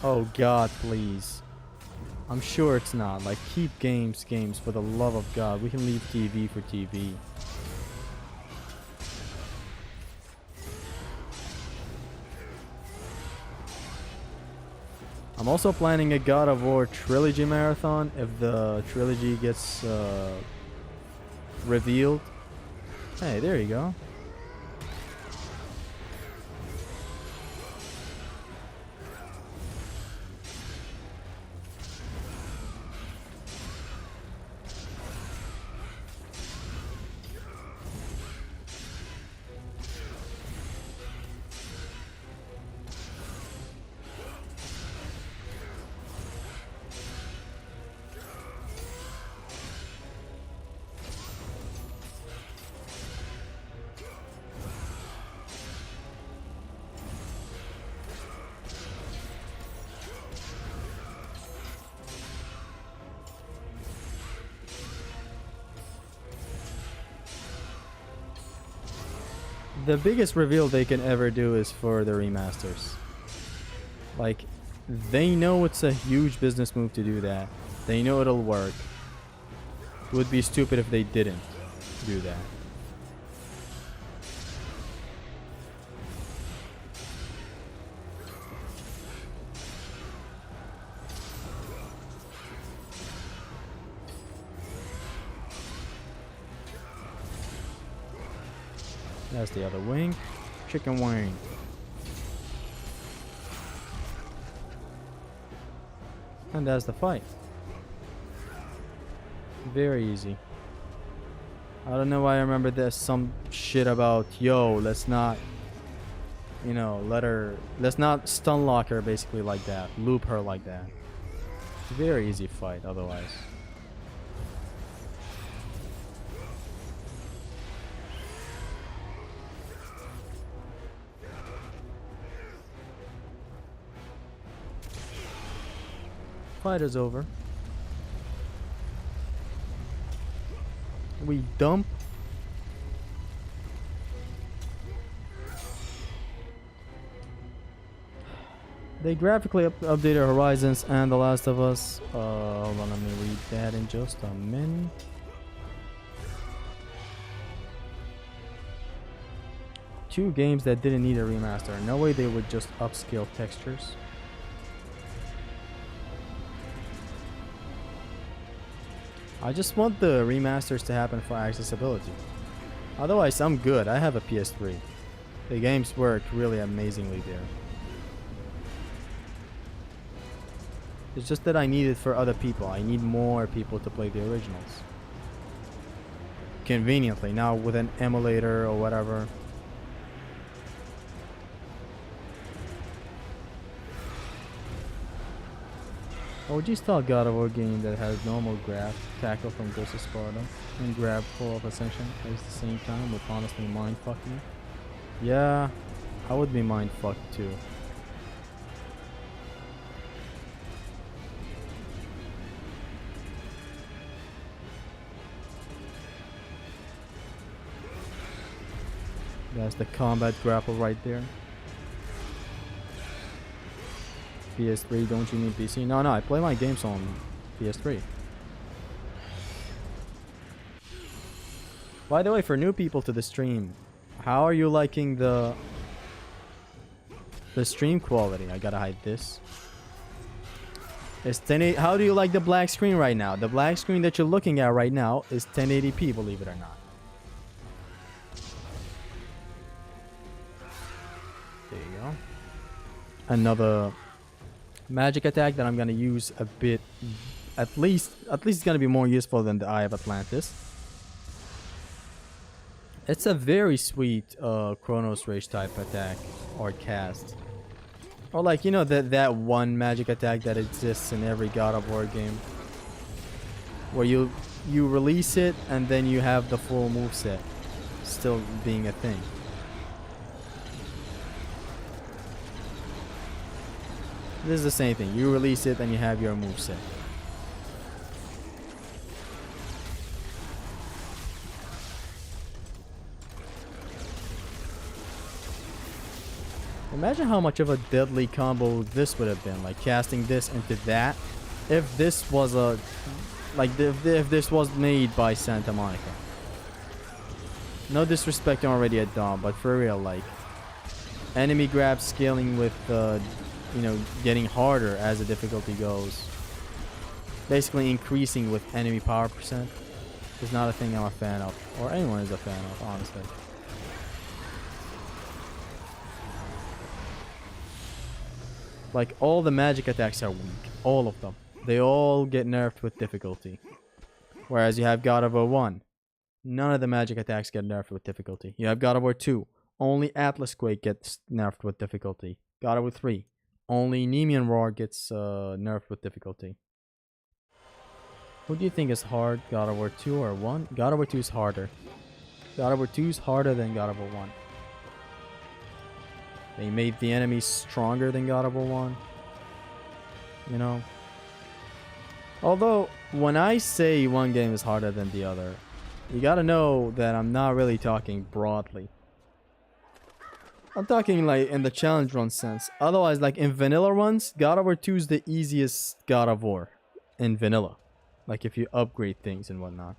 Oh god, please. I'm sure it's not. Like, keep games, for the love of God. We can leave TV for TV. I'm also planning a God of War trilogy marathon if the trilogy gets revealed. Hey, there you go. The biggest reveal they can ever do is for the remasters. Like, they know it's a huge business move to do that. They know it'll work. It would be stupid if they didn't do that. That's the other wing. Chicken wing. And that's the fight. Very easy. I don't know why I remember there's some shit about, yo, let's not, you know, let's not stun lock her basically like that. Loop her like that. Very easy fight otherwise. Fight is over. We dump. They graphically updated Horizons and The Last of Us. Hold on, let me read that in just a minute. Two games that didn't need a remaster. No way they would just upscale textures. I just want the remasters to happen for accessibility. Otherwise, I'm good. I have a PS3. The games work really amazingly there. It's just that I need it for other people. I need more people to play the originals. Conveniently, now with an emulator or whatever. OG style God of War game that has normal grab, tackle from Ghost of Sparta, and grab full of ascension at the same time would honestly mindfuck me. Yeah, I would be mindfucked too. That's the combat grapple right there. PS3, don't you need PC? No, I play my games on PS3. By the way, for new people to the stream, how are you liking the stream quality? I gotta hide this. It's 1080. How do you like the black screen right now? The black screen that you're looking at right now is 1080p, believe it or not. There you go. Another magic attack that I'm gonna use a bit, at least it's gonna be more useful than the Eye of Atlantis. It's a very sweet Chronos Rage type attack or cast, or like, you know, that one magic attack that exists in every God of War game, where you release it and then you have the full moveset still being a thing. This is the same thing. You release it and you have your moveset. Imagine how much of a deadly combo this would have been, like casting this into that. If this was a, like, if this was made by Santa Monica. No disrespect already at Dawn, but for real, like, enemy grab scaling with, you know, getting harder as the difficulty goes. Basically increasing with enemy power percent is not a thing I'm a fan of, or anyone is a fan of, honestly. Like, all the magic attacks are weak. All of them. They all get nerfed with difficulty. Whereas you have God of War 1. None of the magic attacks get nerfed with difficulty. You have God of War 2. Only Atlas Quake gets nerfed with difficulty. God of War 3. Only Nemean Roar gets nerfed with difficulty. Who do you think is hard? God of War 2 or 1? God of War 2 is harder. God of War 2 is harder than God of War 1. They made the enemies stronger than God of War 1. You know? Although, when I say one game is harder than the other, you gotta know that I'm not really talking broadly. I'm talking like in the challenge run sense. Otherwise, like in vanilla runs, God of War 2 is the easiest God of War in vanilla. Like if you upgrade things and whatnot.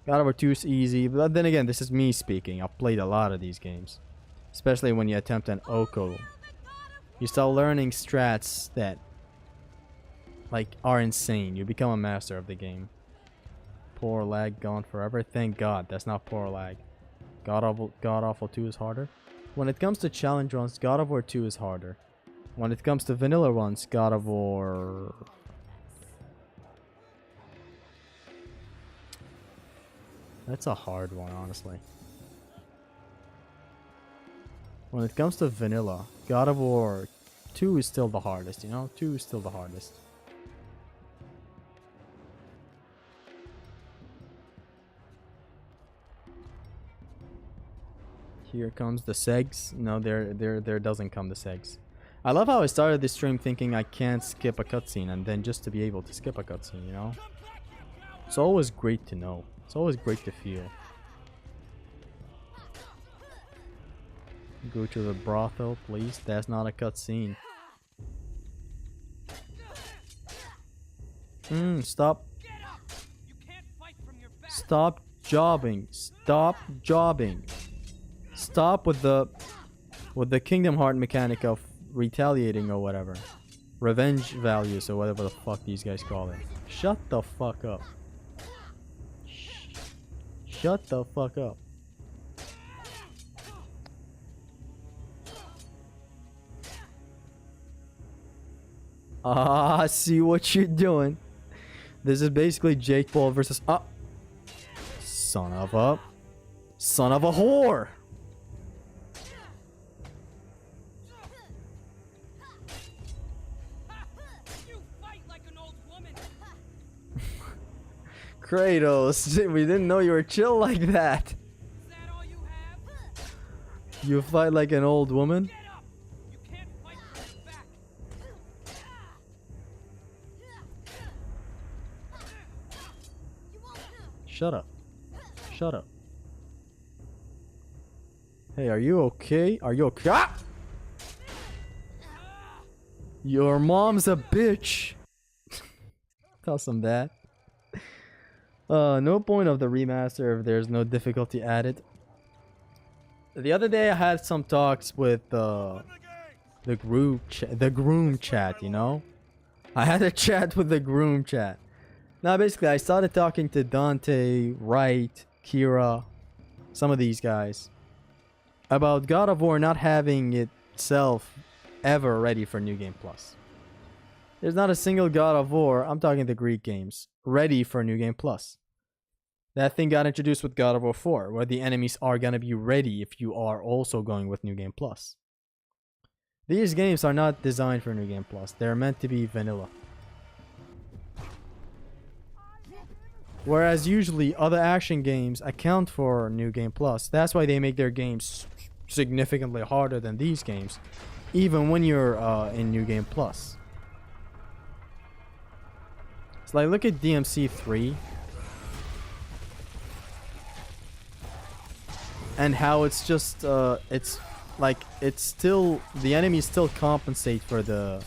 God of War 2 is easy, but then again, this is me speaking. I've played a lot of these games. Especially when you attempt an Oko. You start learning strats that like are insane. You become a master of the game. Poor lag gone forever. Thank God, that's not poor lag. God Awful 2 is harder. When it comes to challenge runs, God of War 2 is harder. When it comes to vanilla runs, God of War... That's a hard one, honestly. When it comes to vanilla, God of War 2 is still the hardest, you know? 2 is still the hardest. Here comes the segs. No, there doesn't come the segs. I love how I started this stream thinking I can't skip a cutscene, and then just to be able to skip a cutscene, you know? It's always great to know. It's always great to feel. Go to the brothel, please. That's not a cutscene. Stop. Stop jobbing. Stop jobbing. Stop with the Kingdom Heart mechanic of retaliating or whatever. Revenge values or whatever the fuck these guys call it. Shut the fuck up. Shut the fuck up. Ah, I see what you're doing. This is basically Jake Paul versus... Son of a whore! Kratos, we didn't know you were chill like that. Is that all you have? You fight like an old woman? You can't fight back. Shut up. Shut up. Hey, are you okay? Are you okay? Ah! Your mom's a bitch. Tell some that. No point of the remaster if there's no difficulty added. The other day I had some talks with the groom chat, you know? I had a chat with the groom chat. Now basically I started talking to Dante, Wright, Kira, some of these guys about God of War not having itself ever ready for New Game Plus. There's not a single God of War, I'm talking the Greek games, ready for New Game Plus. That thing got introduced with God of War 4, where the enemies are gonna be ready if you are also going with New Game Plus. These games are not designed for New Game Plus. They're meant to be vanilla. Whereas usually other action games account for New Game Plus. That's why they make their games significantly harder than these games, even when you're in New Game Plus. It's like, look at DMC 3 and how it's just it's like, it's still, the enemies still compensate for the...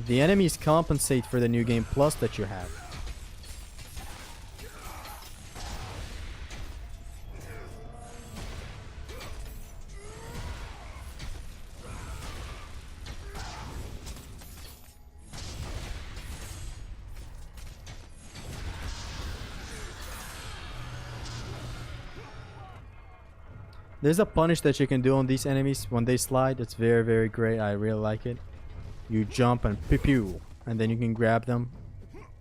The enemies compensate for the new game plus that you have. There's a punish that you can do on these enemies when they slide. It's very, very great. I really like it. You jump and pew pew, and then you can grab them.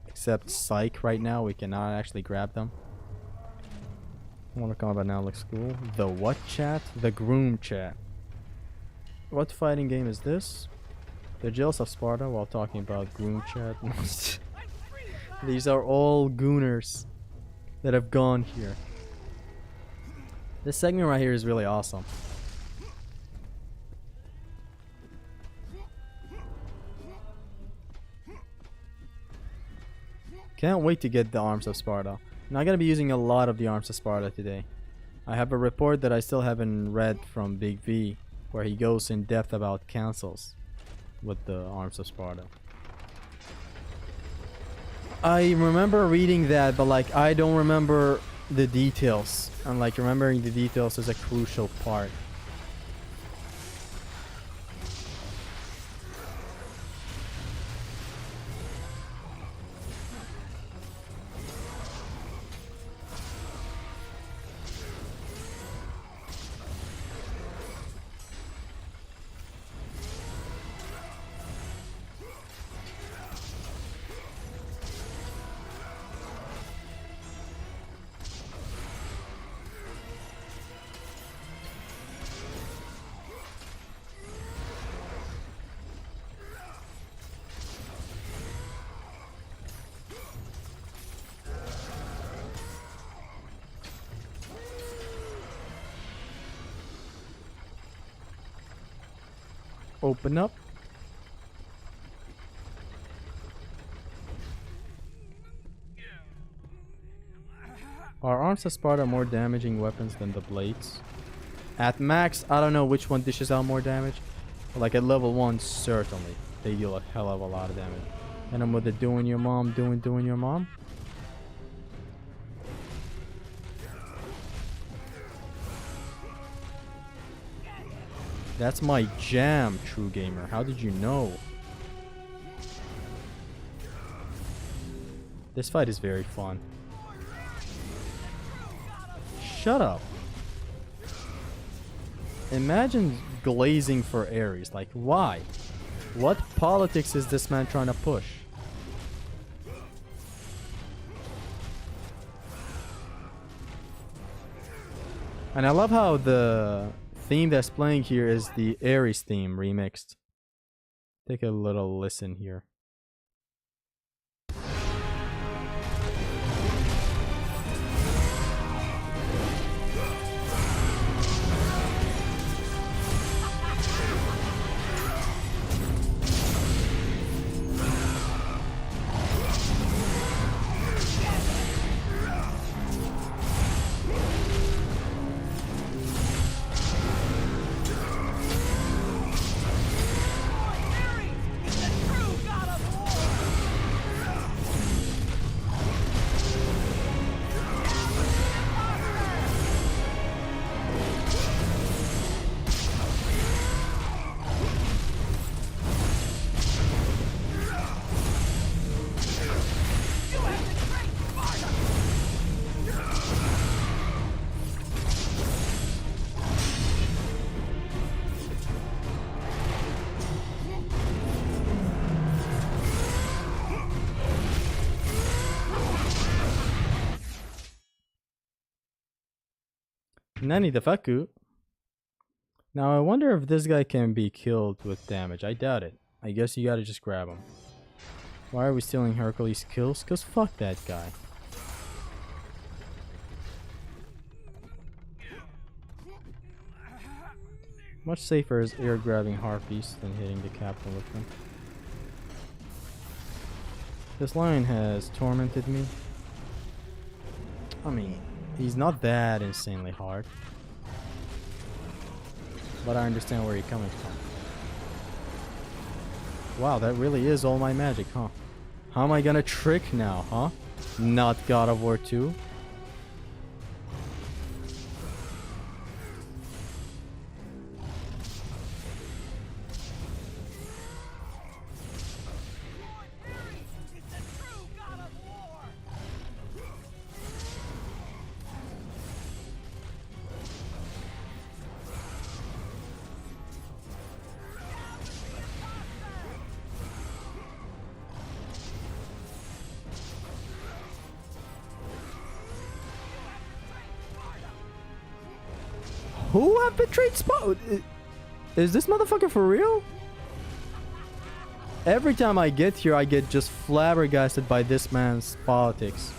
Except Psych right now, we cannot actually grab them. Mortal Kombat now looks cool. The what chat? The groom chat. What fighting game is this? They're jealous of Sparta while talking about groom chat. These are all gooners that have gone here. This segment right here is really awesome. Can't wait to get the Arms of Sparta. I'm not gonna be using a lot of the Arms of Sparta today. I have a report that I still haven't read from Big V, where he goes in depth about cancels with the Arms of Sparta. I remember reading that, but like I don't remember the details, and like remembering the details is a crucial part. Open up. Are Arms of Sparta more damaging weapons than the blades? At max, I don't know which one dishes out more damage. But like at level 1, certainly. They deal a hell of a lot of damage. And then with the doing your mom, doing your mom. That's my jam, True Gamer. How did you know? This fight is very fun. Shut up. Imagine glazing for Ares. Like, why? What politics is this man trying to push? And I love how the theme that's playing here is the Ares theme remixed. Take a little listen here. Nani the Faku. Now I wonder if this guy can be killed with damage. I doubt it. I guess you gotta just grab him. Why are we stealing Hercules' kills? Cause fuck that guy. Much safer is air grabbing Harpies than hitting the captain with them. This lion has tormented me. I mean, He's not that insanely hard. But I understand where you're coming from. Wow, that really is all my magic, huh? How am I gonna trick now, huh? Not God of War 2? Who have betrayed Sparta? Is this motherfucker for real? Every time I get here, I get just flabbergasted by this man's politics.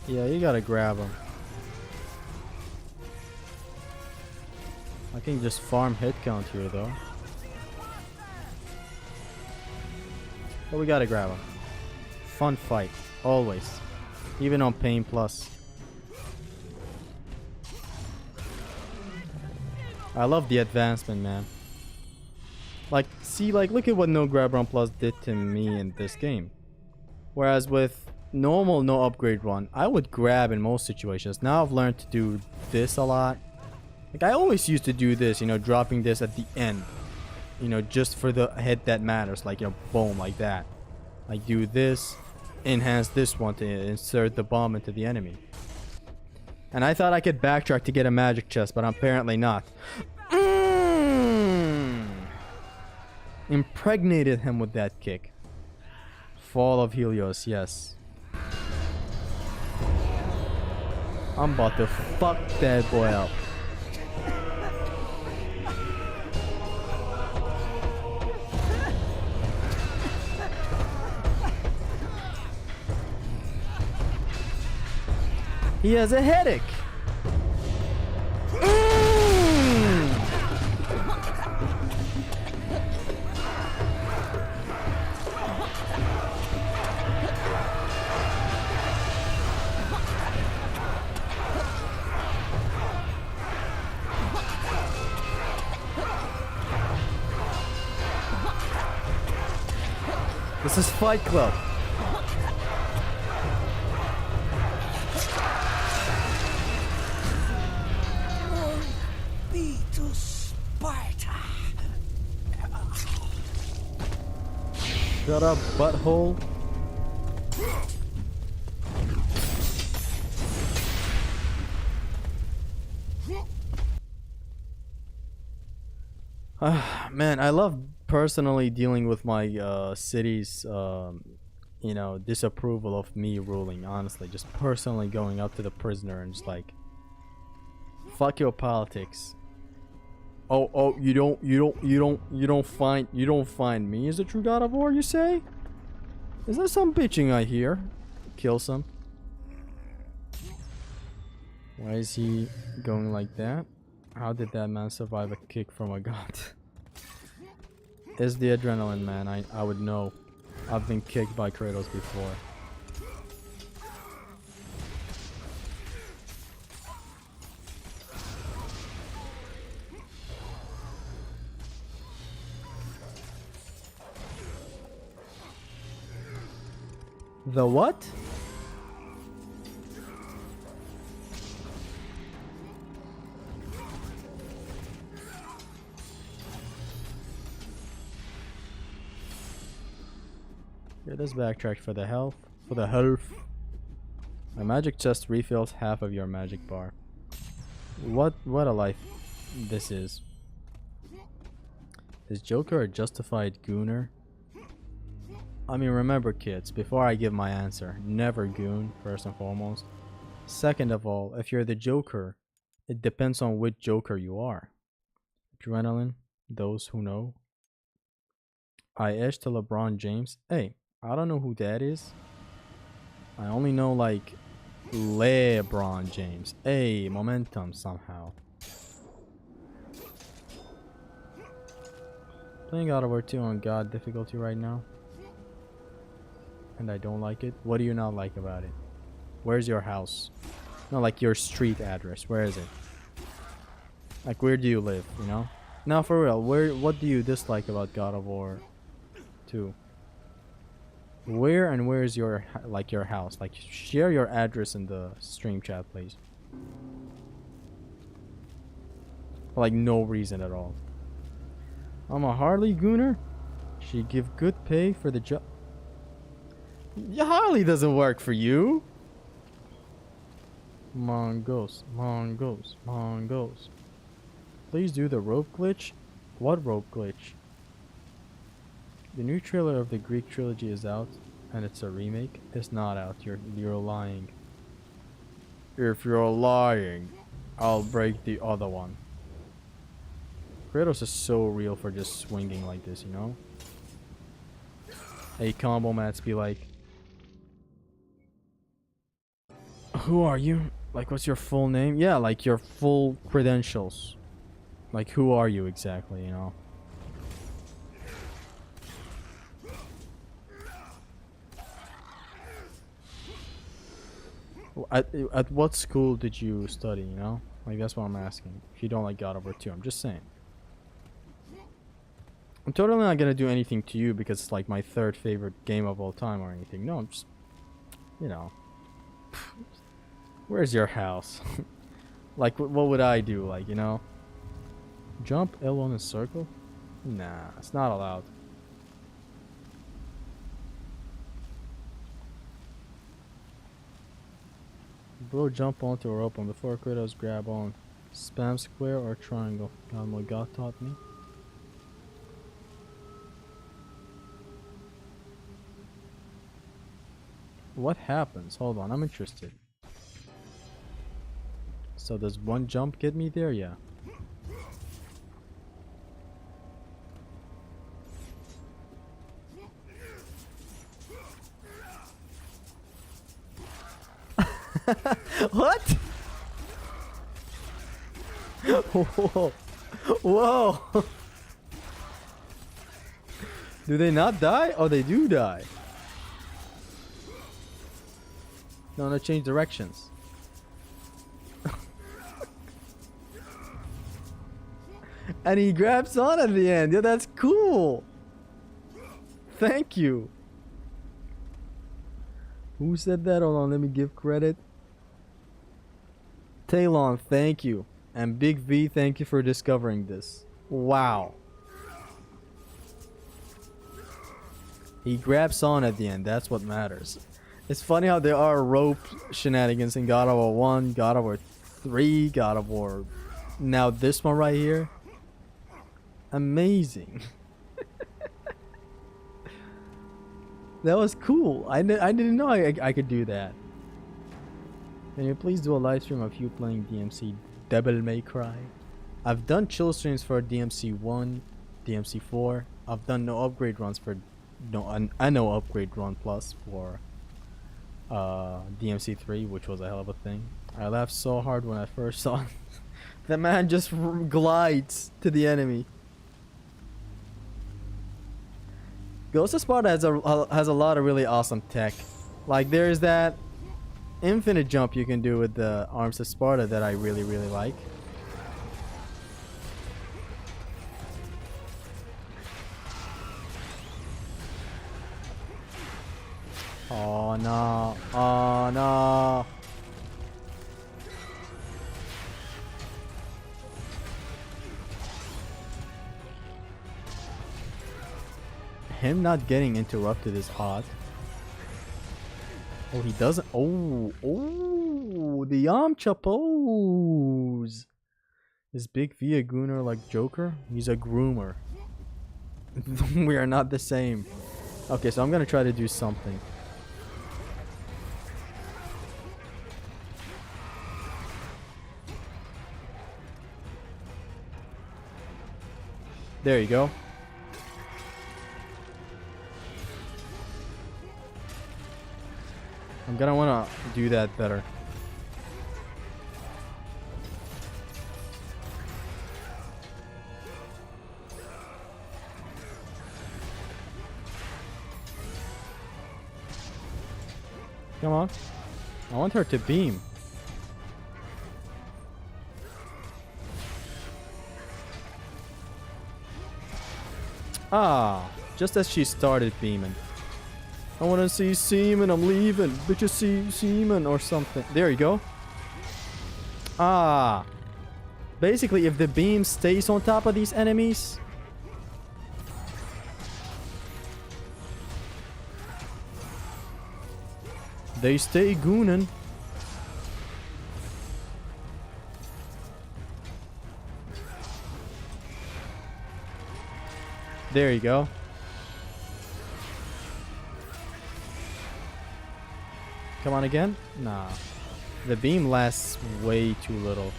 Yeah, you gotta grab him. I can just farm hit count here though. But we gotta grab him. Fun fight, always. Even on Pain Plus. I love the advancement, man. Like, see, like, look at what No Grab Run Plus did to me in this game. Whereas with normal no upgrade run, I would grab in most situations. Now I've learned to do this a lot. Like, I always used to do this, you know, dropping this at the end. You know, just for the hit that matters. Like, you know, boom, like that. Like, do this, enhance this one to insert the bomb into the enemy. And I thought I could backtrack to get a magic chest, but apparently not. Impregnated him with that kick. Fall of Helios, yes. I'm about to fuck that boy up. He has a headache. This is Fight Club. Be to Sparta. Shut up, butthole. Man, I love personally dealing with my city's you know, disapproval of me ruling. Honestly, just personally going up to the prisoner and just like, fuck your politics. Oh, you don't find me as a true God of War, you say? Is there some bitching I hear? Kill some. Why is he going like that? How did that man survive a kick from a god? It's the adrenaline, man. I would know. I've been kicked by Kratos before. The what? Yeah, let's backtrack for the health. For the health. A magic chest refills half of your magic bar. What a life this is. Is Joker a justified gooner? I mean, remember kids, before I give my answer, never goon, first and foremost. Second of all, if you're the Joker, it depends on which Joker you are. Adrenaline, those who know. I edge to LeBron James. Hey, I don't know who that is. I only know like LeBron James. Hey, momentum somehow. Playing God of War 2 on God difficulty right now. And I don't like it. What do you not like about it? Where's your house? No, like your street address. Where is it? Like where do you live, you know? Now for real, what do you dislike about God of War 2? Where is your like your house? Like share your address in the stream chat, please. For like no reason at all. I'm a Harley gooner. She give good pay for the job. Yeah, Harley doesn't work for you. Mongoose. Please do the rope glitch. What rope glitch? The new trailer of the Greek trilogy is out, and it's a remake. It's not out. You're lying. If you're lying, I'll break the other one. Kratos is so real for just swinging like this, you know? Hey, combo mats be like, who are you? Like, what's your full name? Yeah, like your full credentials. Like, who are you exactly, you know? At what school did you study, you know? Like, that's what I'm asking. If you don't like God of War 2, I'm just saying. I'm totally not gonna do anything to you because it's like my third favorite game of all time or anything. No, I'm just, you know. Where's your house? Like, what would I do? Like, you know? Jump L on a circle? Nah, it's not allowed. Bro, jump onto a rope and before Kratos grab on. Spam square or triangle. God, what God taught me. What happens? Hold on, I'm interested. So does one jump get me there? Yeah. What? Whoa. Whoa. Do they not die? Oh, they do die. No, change directions. And he grabs on at the end. Yeah, that's cool. Thank you. Who said that? Hold on, let me give credit. Talon, thank you. And Big V, thank you for discovering this. Wow. He grabs on at the end. That's what matters. It's funny how there are rope shenanigans in God of War 1, God of War 3, God of War... Now this one right here. Amazing. That was cool. I didn't know I could do that. Can you please do a live stream of you playing DMC Devil May Cry? I've done chill streams for DMC 1, DMC 4. I've done no upgrade runs for... No upgrade run plus for... DMC 3, which was a hell of a thing. I laughed so hard when I first saw it. The man just glides to the enemy. Ghost of Sparta has a lot of really awesome tech. Like there's that infinite jump you can do with the Arms of Sparta that I really like. Oh no. Oh no. Him not getting interrupted is odd. Oh, he doesn't. Oh, oh, the Yamcha pose. Is Big V a gooner like Joker? He's a groomer. We are not the same. Okay, so I'm gonna try to do something. There you go. I'm gonna wanna do that better. Come on. I want her to beam. Ah, just as she started beaming. I want to see semen, I'm leaving. Bitches see semen or something. There you go. Ah. Basically, if the beam stays on top of these enemies... they stay goonin'. There you go. Come on again? Nah. The beam lasts way too little.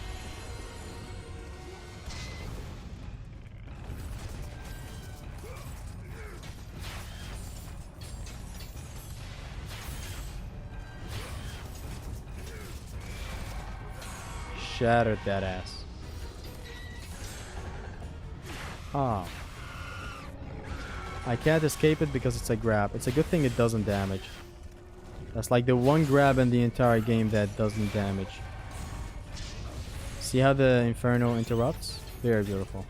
Shattered that ass. Ah. I can't escape it because it's a grab. It's a good thing it doesn't damage. That's like the one grab in the entire game that doesn't damage. See how the Inferno interrupts? Very beautiful.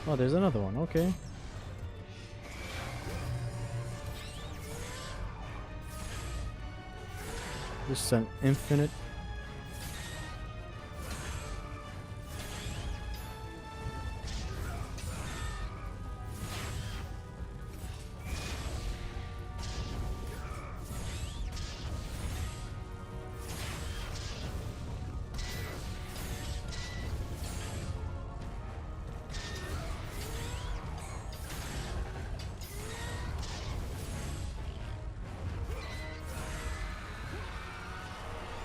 Oh, there's another one. Okay. This is an infinite.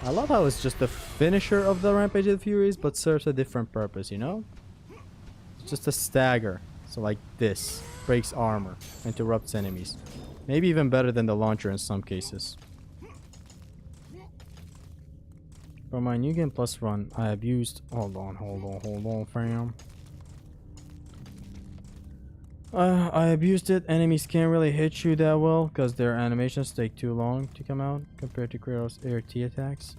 I love how it's just the finisher of the Rampage of the Furies, but serves a different purpose, you know? It's just a stagger. So like this. Breaks armor. Interrupts enemies. Maybe even better than the launcher in some cases. For my New Game Plus run, I have used... Hold on, fam. I abused it. Enemies can't really hit you that well because their animations take too long to come out compared to Kratos' air T attacks.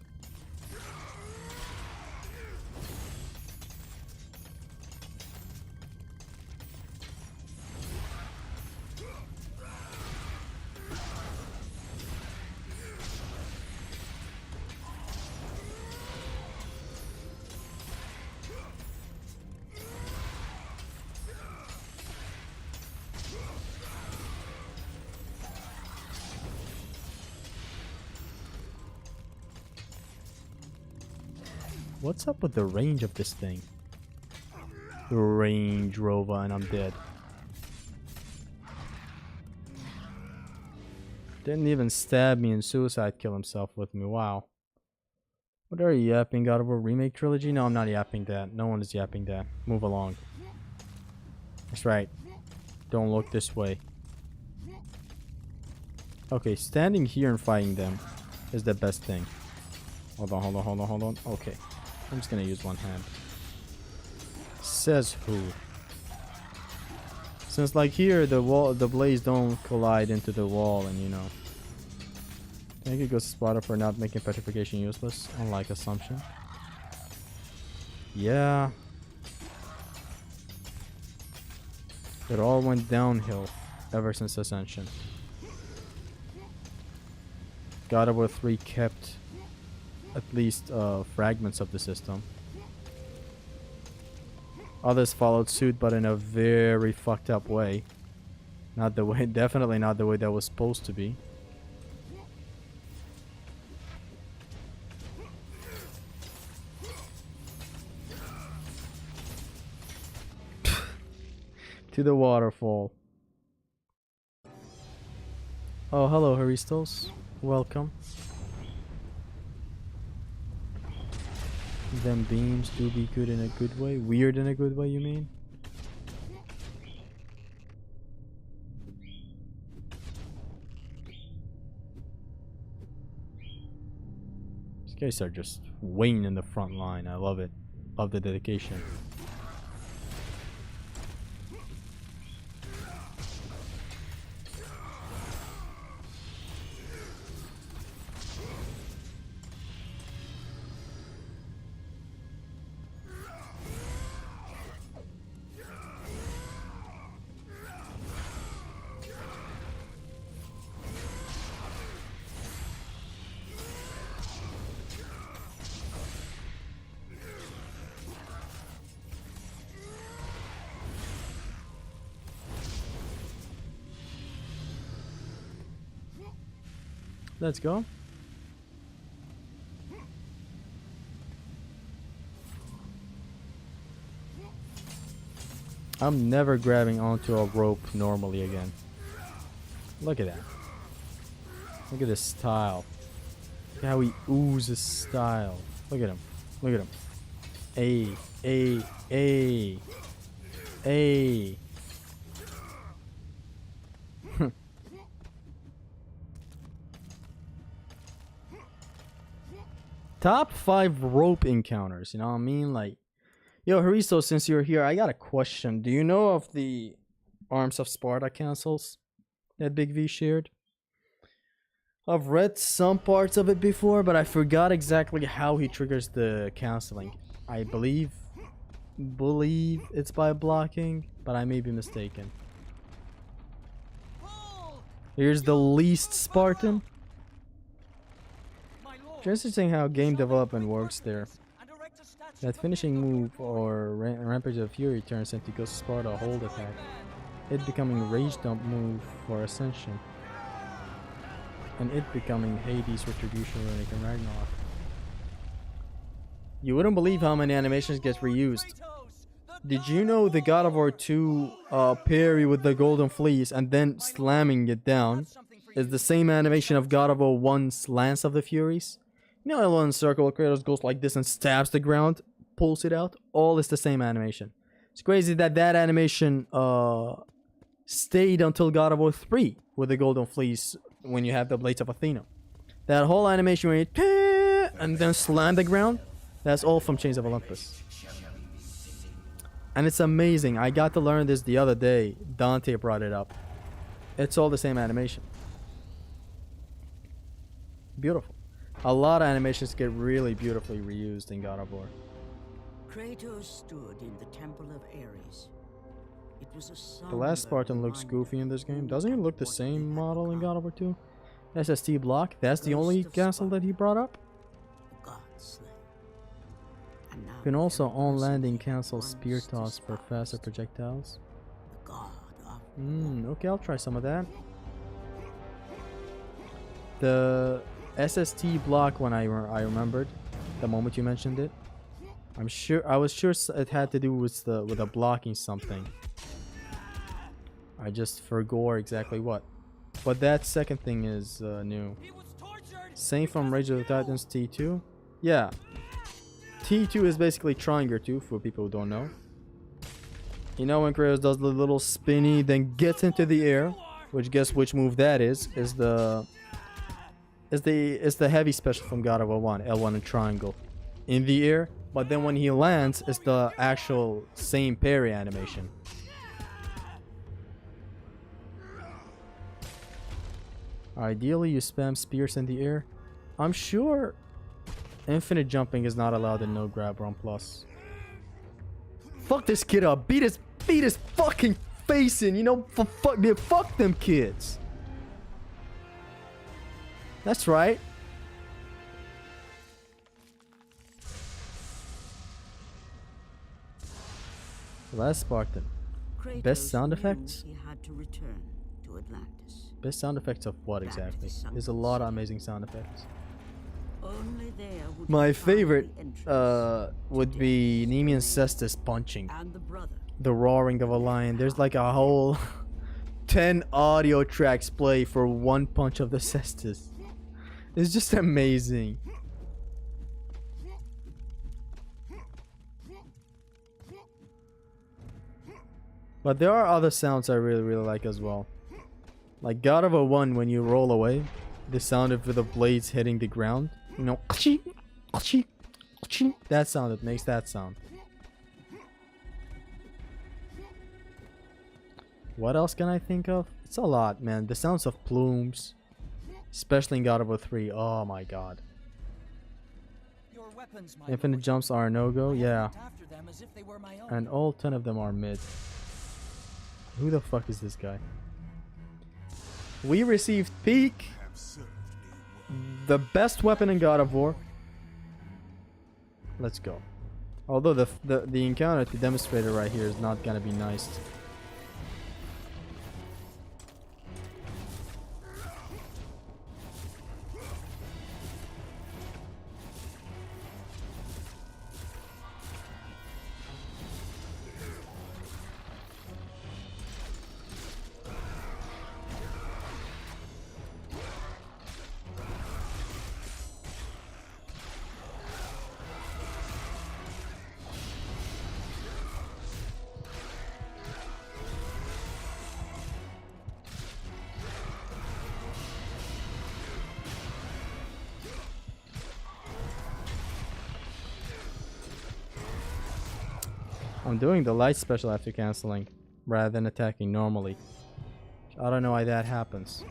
What's up with the range of this thing? Range Rover and I'm dead. Didn't even stab me and suicide kill himself with me. Wow. What are you yapping? God of War Remake Trilogy? No, I'm not yapping that. No one is yapping that. Move along. That's right. Don't look this way. Okay, standing here and fighting them is the best thing. Hold on. Okay. I'm just gonna use one hand. Says who? Since like here the blades don't collide into the wall and you know Thank you, Ghost Sparta, for not making petrification useless, unlike Assumption. Yeah. It all went downhill ever since Ascension. God of War 3 kept at least fragments of the system. Others followed suit, but in a very fucked up way. Not the way, definitely not the way that was supposed to be. To the waterfall. Oh, hello, Haristos. Welcome. Them beams do be good in a good way. Weird in a good way, you mean? These guys are just waiting in the front line. I love it. Love the dedication. Let's go. I'm never grabbing onto a rope normally again. Look at that. Look at this style. Look how he oozes style. Look at him. Look at him. Ay, ay, ay. Ay. Top 5 rope encounters, you know what I mean? Like, yo, Haristo, since you're here, I got a question. Do you know of the Arms of Sparta cancels that Big V shared? I've read some parts of it before, but I forgot exactly how he triggers the canceling. I believe it's by blocking, but I may be mistaken. Here's the least Spartan. Interesting how game development works there. That finishing move or Rampage of Fury turns into Ghost Sparta hold attack. It becoming Rage Dump move for Ascension. And it becoming Hades Retribution Runic and Ragnarok. You wouldn't believe how many animations get reused. Did you know the God of War 2 parry with the Golden Fleece and then slamming it down is the same animation of God of War 1's Lance of the Furies? You know, L1 circle, Kratos goes like this and stabs the ground, pulls it out. All is the same animation. It's crazy that that animation stayed until God of War 3 with the Golden Fleece when you have the Blades of Athena. That whole animation where you and then slam the ground, that's all from Chains of Olympus. And it's amazing. I got to learn this the other day. Dante brought it up. It's all the same animation. Beautiful. A lot of animations get really beautifully reused in God of War. Kratos stood in the Temple of Ares. It was a The last Spartan looks goofy in this game. Doesn't he look the same model in God of War 2? SST block. That's the only castle that he brought up. You can also on landing cancel spear toss for faster projectiles. Okay, I'll try some of that. The SST block, when I remembered the moment you mentioned it, I was sure it had to do with the blocking something. I just forgot exactly what. But that second thing is new. Same from Rage of the Titans T2. Yeah. T2 is basically Triangle 2 for people who don't know. You know when Kratos does the little spinny, then gets into the air, which guess which move that is the heavy special from God of War 1, L1 and triangle in the air, but then when he lands it's the actual same parry animation. Ideally, you spam spears in the air. I'm sure infinite jumping is not allowed in no grab run plus. Fuck this kid up. Beat his fucking face in. You know, fuck them kids. That's right. Last Spartan. Best sound effects? He had to return to Atlantis. Best sound effects of what exactly? There's a lot of amazing sound effects. Only there would My he find favorite the entrance would be Nemean Cestus punching. and the brother. The roaring of a lion. There's like a whole 10 audio tracks play for one punch of the Cestus. It's just amazing. But there are other sounds I really like as well. Like God of a 1 when you roll away. The sound of the blades hitting the ground. You know, that sound, it makes that sound. What else can I think of? It's a lot, man. The sounds of plumes. Especially in God of War 3. Oh my god. Infinite jumps are a no-go? Yeah. And all 10 of them are mid. Who the fuck is this guy? We received Peak. The best weapon in God of War. Let's go. Although the encounter to demonstrator right here is not gonna be nice. I'm doing the light special after canceling rather than attacking normally. I don't know why that happens.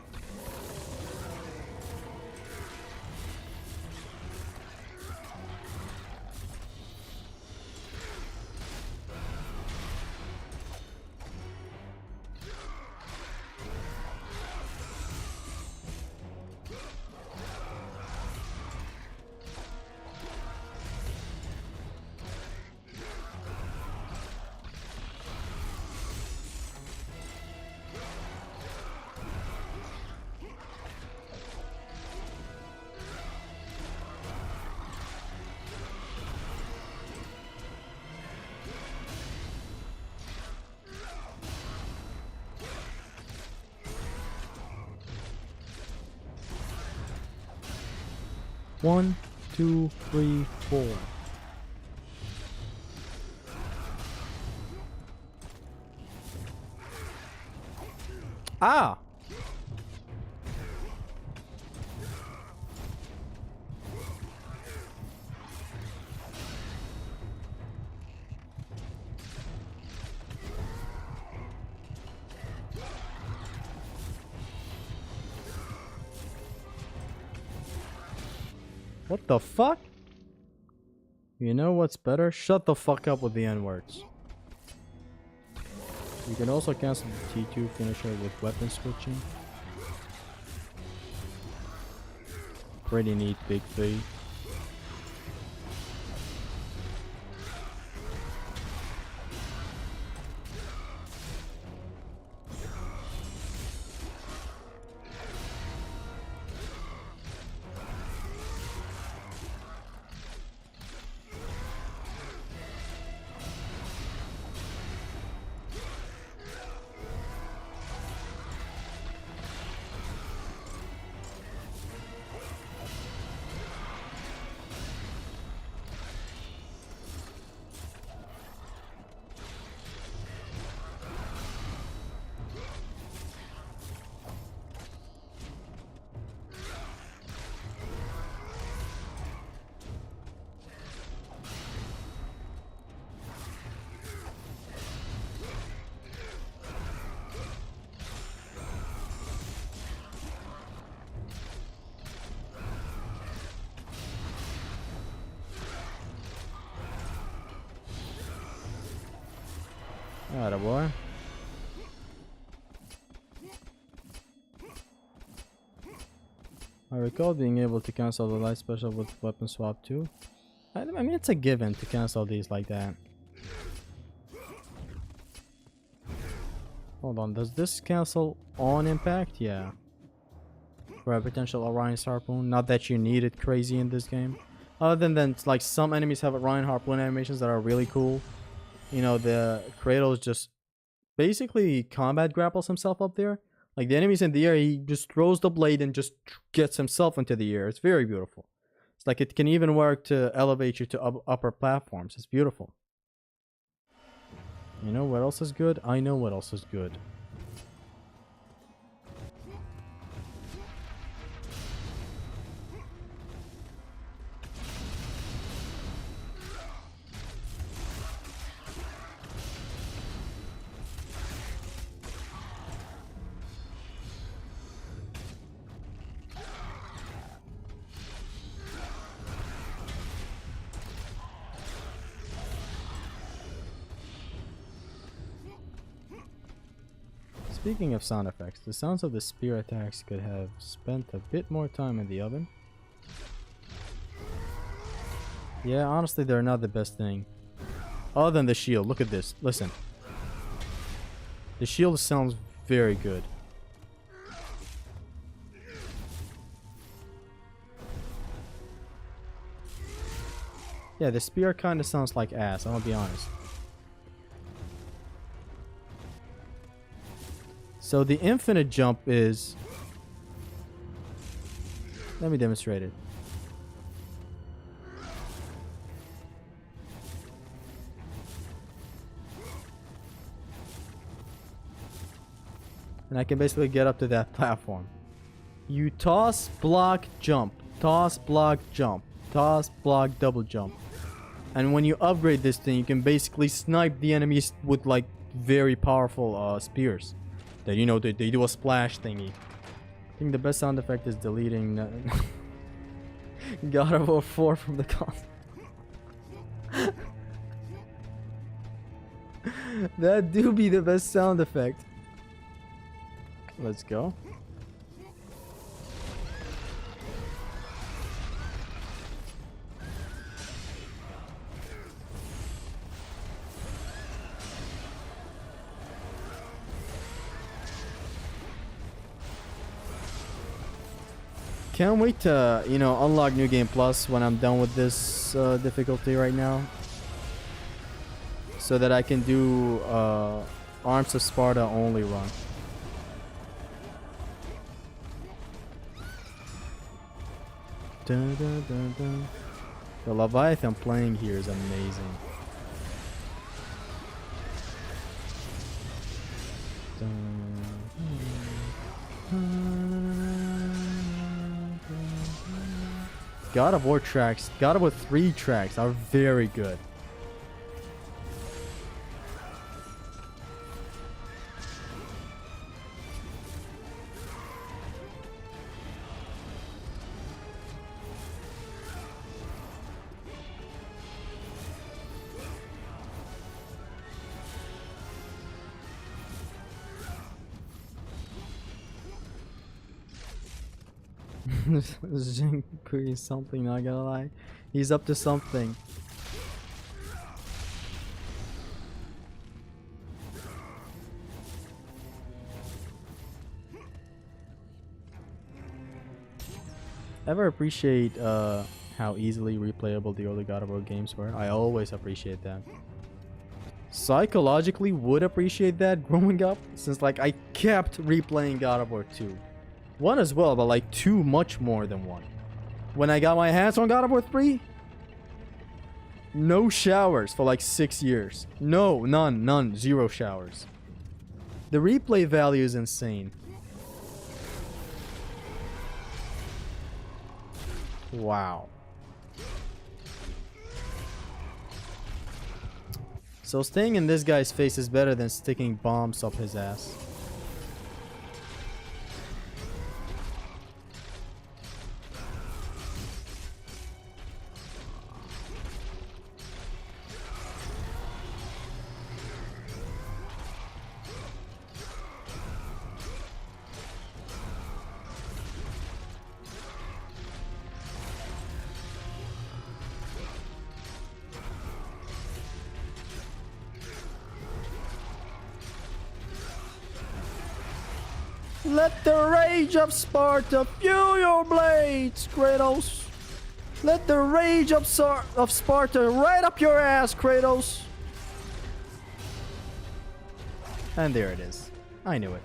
One, two, three, four. Ah! What the fuck? You know what's better? Shut the fuck up with the N-words. You can also cancel the T2 finisher with weapon switching. Pretty neat, Big V. Atta boy. I recall being able to cancel the light special with weapon swap too. I mean, it's a given to cancel these like that. Hold on, does this cancel on impact? Yeah. For a potential Orion's harpoon. Not that you need it crazy in this game. Other than like some enemies have Orion harpoon animations that are really cool. You know, the Kratos just basically combat grapples himself up there. Like the enemies in the air, he just throws the blade and just gets himself into the air. It's very beautiful. It's like it can even work to elevate you to upper platforms. It's beautiful. You know what else is good? I know what else is good. Speaking of sound effects, the sounds of the spear attacks could have spent a bit more time in the oven. Yeah, honestly, they're not the best thing. Other than the shield. Look at this. Listen. The shield sounds very good. Yeah, the spear kind of sounds like ass, I'm gonna be honest. So the infinite jump is... Let me demonstrate it. And I can basically get up to that platform. You toss, block, jump. Toss, block, jump. Toss, block, double jump. And when you upgrade this thing, you can basically snipe the enemies with like very powerful spears. That, you know, they do a splash thingy. I think the best sound effect is deleting God of War 4 from the console. That do be the best sound effect. Let's go. Can't wait to, you know, unlock New Game Plus when I'm done with this difficulty right now. So that I can do Arms of Sparta only run. Dun, dun, dun, dun. The Leviathan playing here is amazing. God of War tracks, God of War 3 tracks are very good. Zhinku is something, not gonna lie. He's up to something. Ever appreciate how easily replayable the early God of War games were? I always appreciate that. Psychologically would appreciate that growing up, since like I kept replaying God of War 2. 1 as well, but like 2 much more than 1. When I got my hands on God of War 3, no showers for like 6 years. No, none, 0 showers. The replay value is insane. Wow. So staying in this guy's face is better than sticking bombs up his ass. Let the rage of Sparta fuel your blades, Kratos. Let the rage of Sparta right up your ass, Kratos. And there it is. I knew it.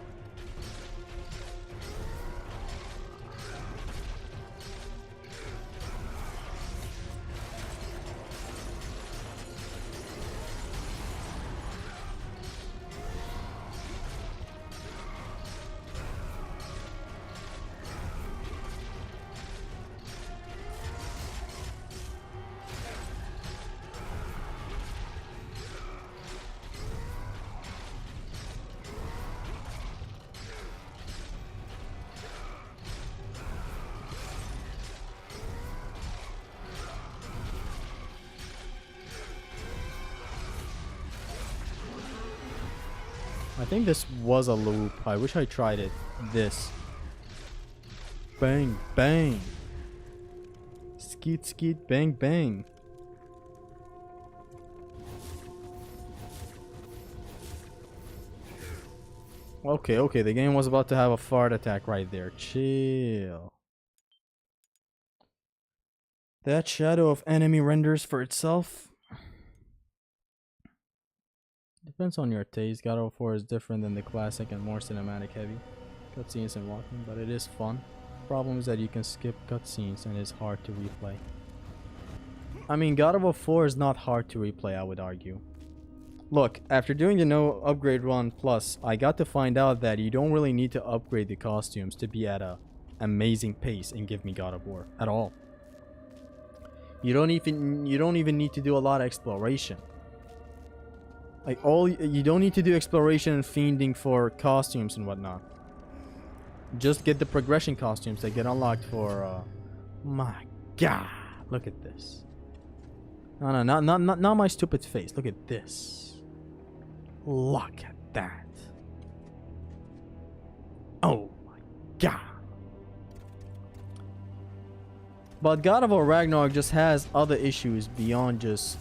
I think this was a loop. I wish I tried it. This. Bang, bang. Skeet, skeet, bang, bang. Okay, okay. The game was about to have a fart attack right there. Chill. That shadow of enemy renders for itself. Depends on your taste. God of War is different than the classic and more cinematic heavy cutscenes and walking, but it is fun. Problem is that you can skip cutscenes and it's hard to replay. I mean, God of War is not hard to replay, I would argue. Look, after doing the no upgrade run plus, I got to find out that you don't really need to upgrade the costumes to be at a amazing pace and give me God of War at all. You don't even need to do a lot of exploration. Like you don't need to do exploration and fiending for costumes and whatnot. Just get the progression costumes that get unlocked for my god, look at this. No, not my stupid face. Look at this. Look at that. Oh my god. But God of War Ragnarok just has other issues beyond just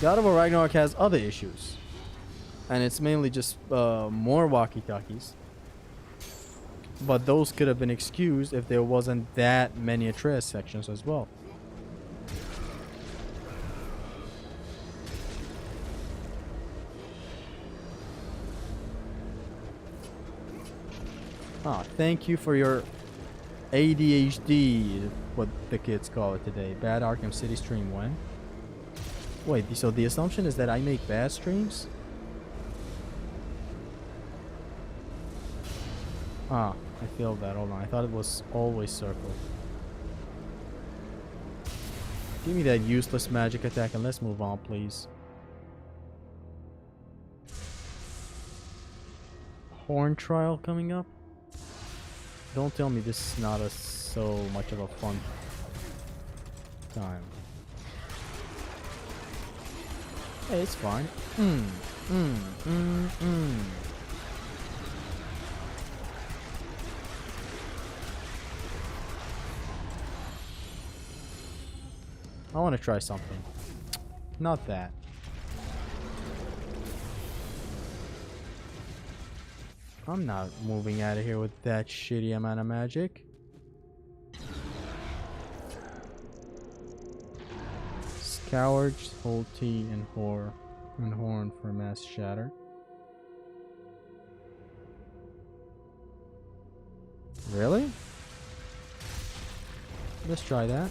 God of War Ragnarok has other issues. And it's mainly just more walkie-talkies. But those could have been excused if there wasn't that many Atreus sections as well. Thank you for your ADHD, what the kids call it today. Bad Arkham City stream when? Wait, so the assumption is that I make bad streams? I failed that. Hold on. I thought it was always circle. Give me that useless magic attack and let's move on, please. Horn trial coming up? Don't tell me this is not so much of a fun time. Hey, it's fine. I want to try something. Not that. I'm not moving out of here with that shitty amount of magic. Scourge, hold T and horn for mass shatter. Really? Let's try that.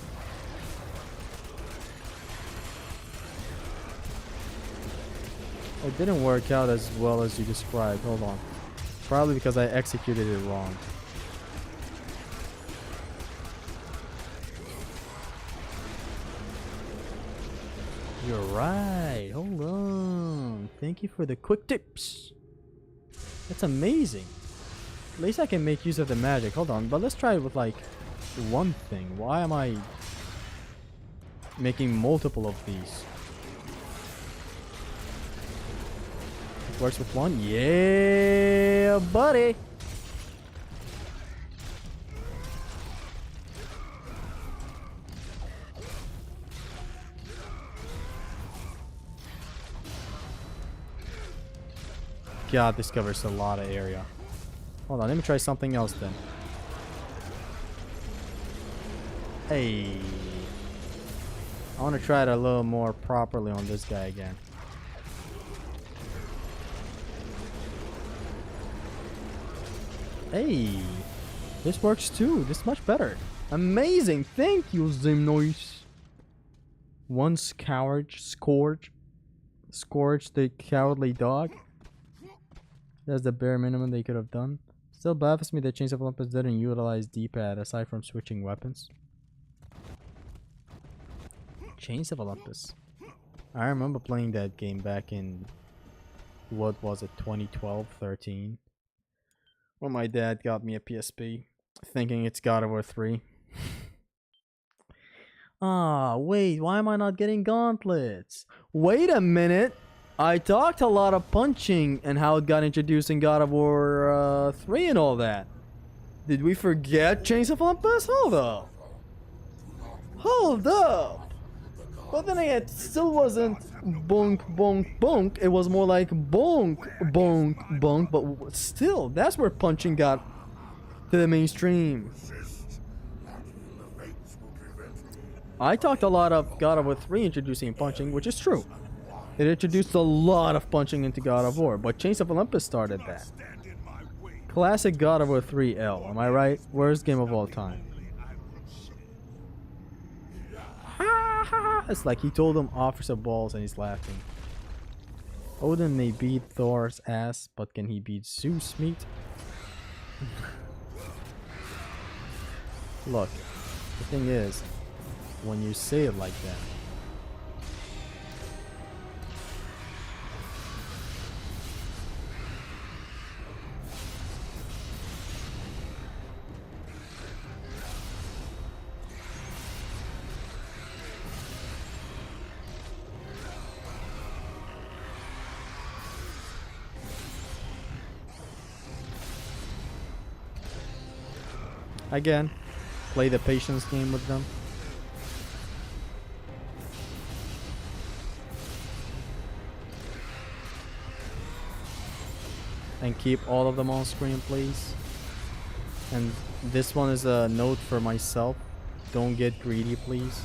It didn't work out as well as you described. Hold on. Probably because I executed it wrong. You're right. Hold on. Thank you for the quick tips. That's amazing. At least I can make use of the magic. Hold on. But let's try it with like one thing. Why am I making multiple of these? It works with one. Yeah, buddy. god, this covers a lot of area. Hold on, let me try something else then. Hey. I want to try it a little more properly on this guy again. Hey. This works too. This is much better. Amazing. Thank you, Zimnoise. One Scourge. Scourge the cowardly dog. That's the bare minimum they could have done. Still baffles me that Chains of Olympus didn't utilize D-pad aside from switching weapons. Chains of Olympus. I remember playing that game back in, what was it, 2012, 13? When my dad got me a PSP, thinking it's God of War 3. Ah, wait, why am I not getting gauntlets? Wait a minute! I talked a lot of punching and how it got introduced in God of War 3 and all that. Did we forget Chains of Olympus? Hold up. Hold up. But then again, it still wasn't bonk, bonk, bonk. It was more like bonk, bonk, bonk. But still, that's where punching got to the mainstream. I talked a lot of God of War 3 introducing punching, which is true. It introduced a lot of punching into God of War, but Chains of Olympus started that. Classic God of War 3 L, am I right? Worst game of all time. It's like he told him Officer Balls and he's laughing. Odin may beat Thor's ass, but can he beat Zeus' meat? Look, the thing is, when you say it like that, again, play the patience game with them. And keep all of them on screen, please. And this one is a note for myself. Don't get greedy, please.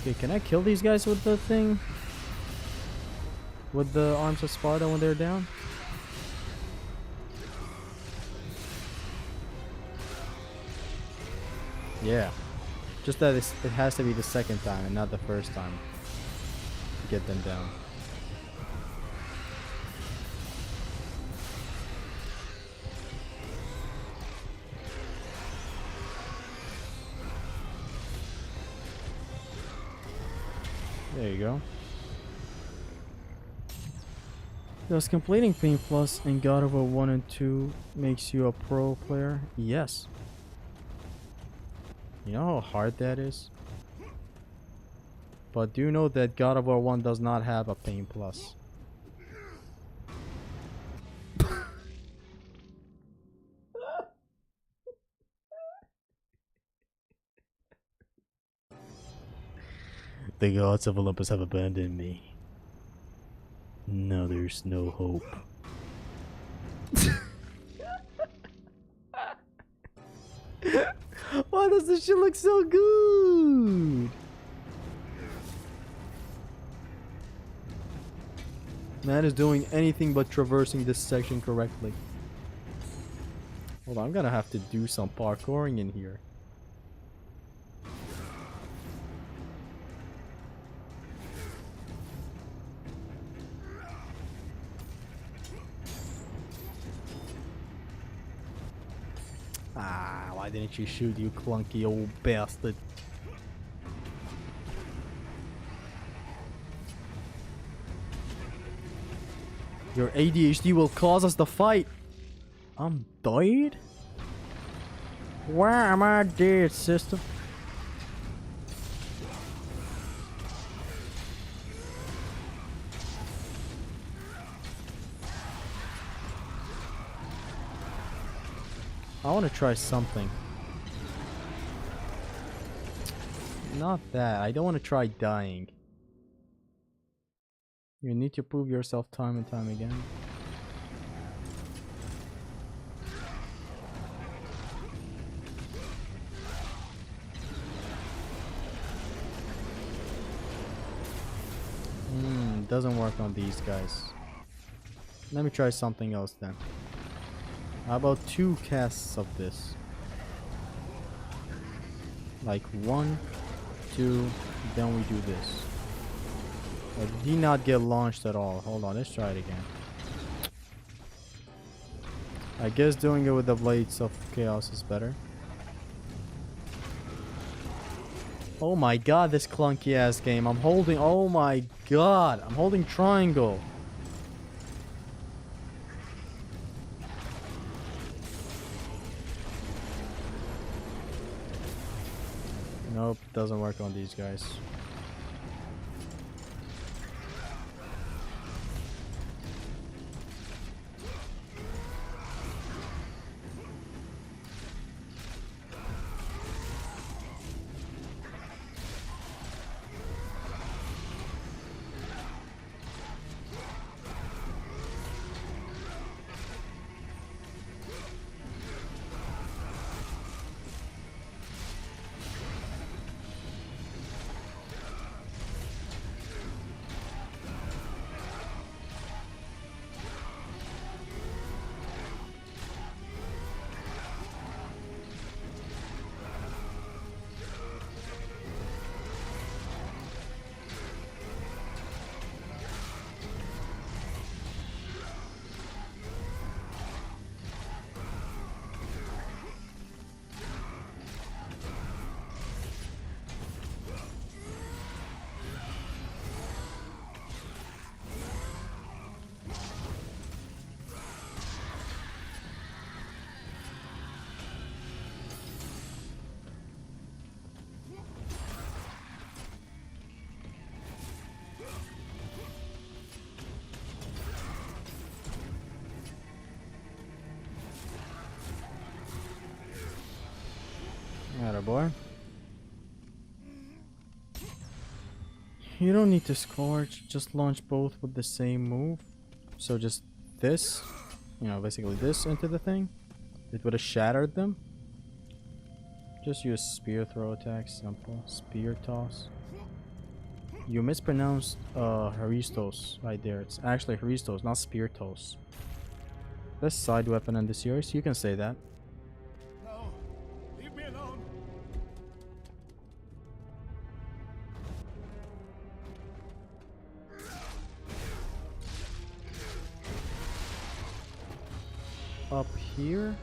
Okay, can I kill these guys with the thing? With the arms of Sparta when they're down? Yeah. Just that it has to be the second time and not the first time to get them down. There you go. Does completing Pain Plus in God of War 1 and 2 makes you a pro player? Yes. You know how hard that is? But do you know that God of War 1 does not have a Pain Plus? The gods of Olympus have abandoned me. Now there's no hope. Why does this shit look so good? Man is doing anything but traversing this section correctly. Hold on, I'm gonna have to do some parkouring in here. Ah, why didn't you shoot, you clunky old bastard? Your ADHD will cause us to fight. I'm dead? Why am I dead, sister? I want to try something. Not that. I don't want to try dying. You need to prove yourself time and time again. Doesn't work on these guys. Let me try something else then. How about 2 casts of this? Like 1, 2, then we do this. It did not get launched at all. Hold on, let's try it again. I guess doing it with the Blades of Chaos is better. Oh my god, this clunky ass game. I'm holding, oh my god, I'm holding triangle. Nope, doesn't work on these guys. Atta boy. You don't need to Scorch, just launch both with the same move. So just this, you know, basically this into the thing. It would have shattered them. Just use spear throw attack, simple. Spear toss. You mispronounced Haristos right there. It's actually Haristos, not spear toss. Best side weapon in the series, you can say that. No, leave me alone. Up here?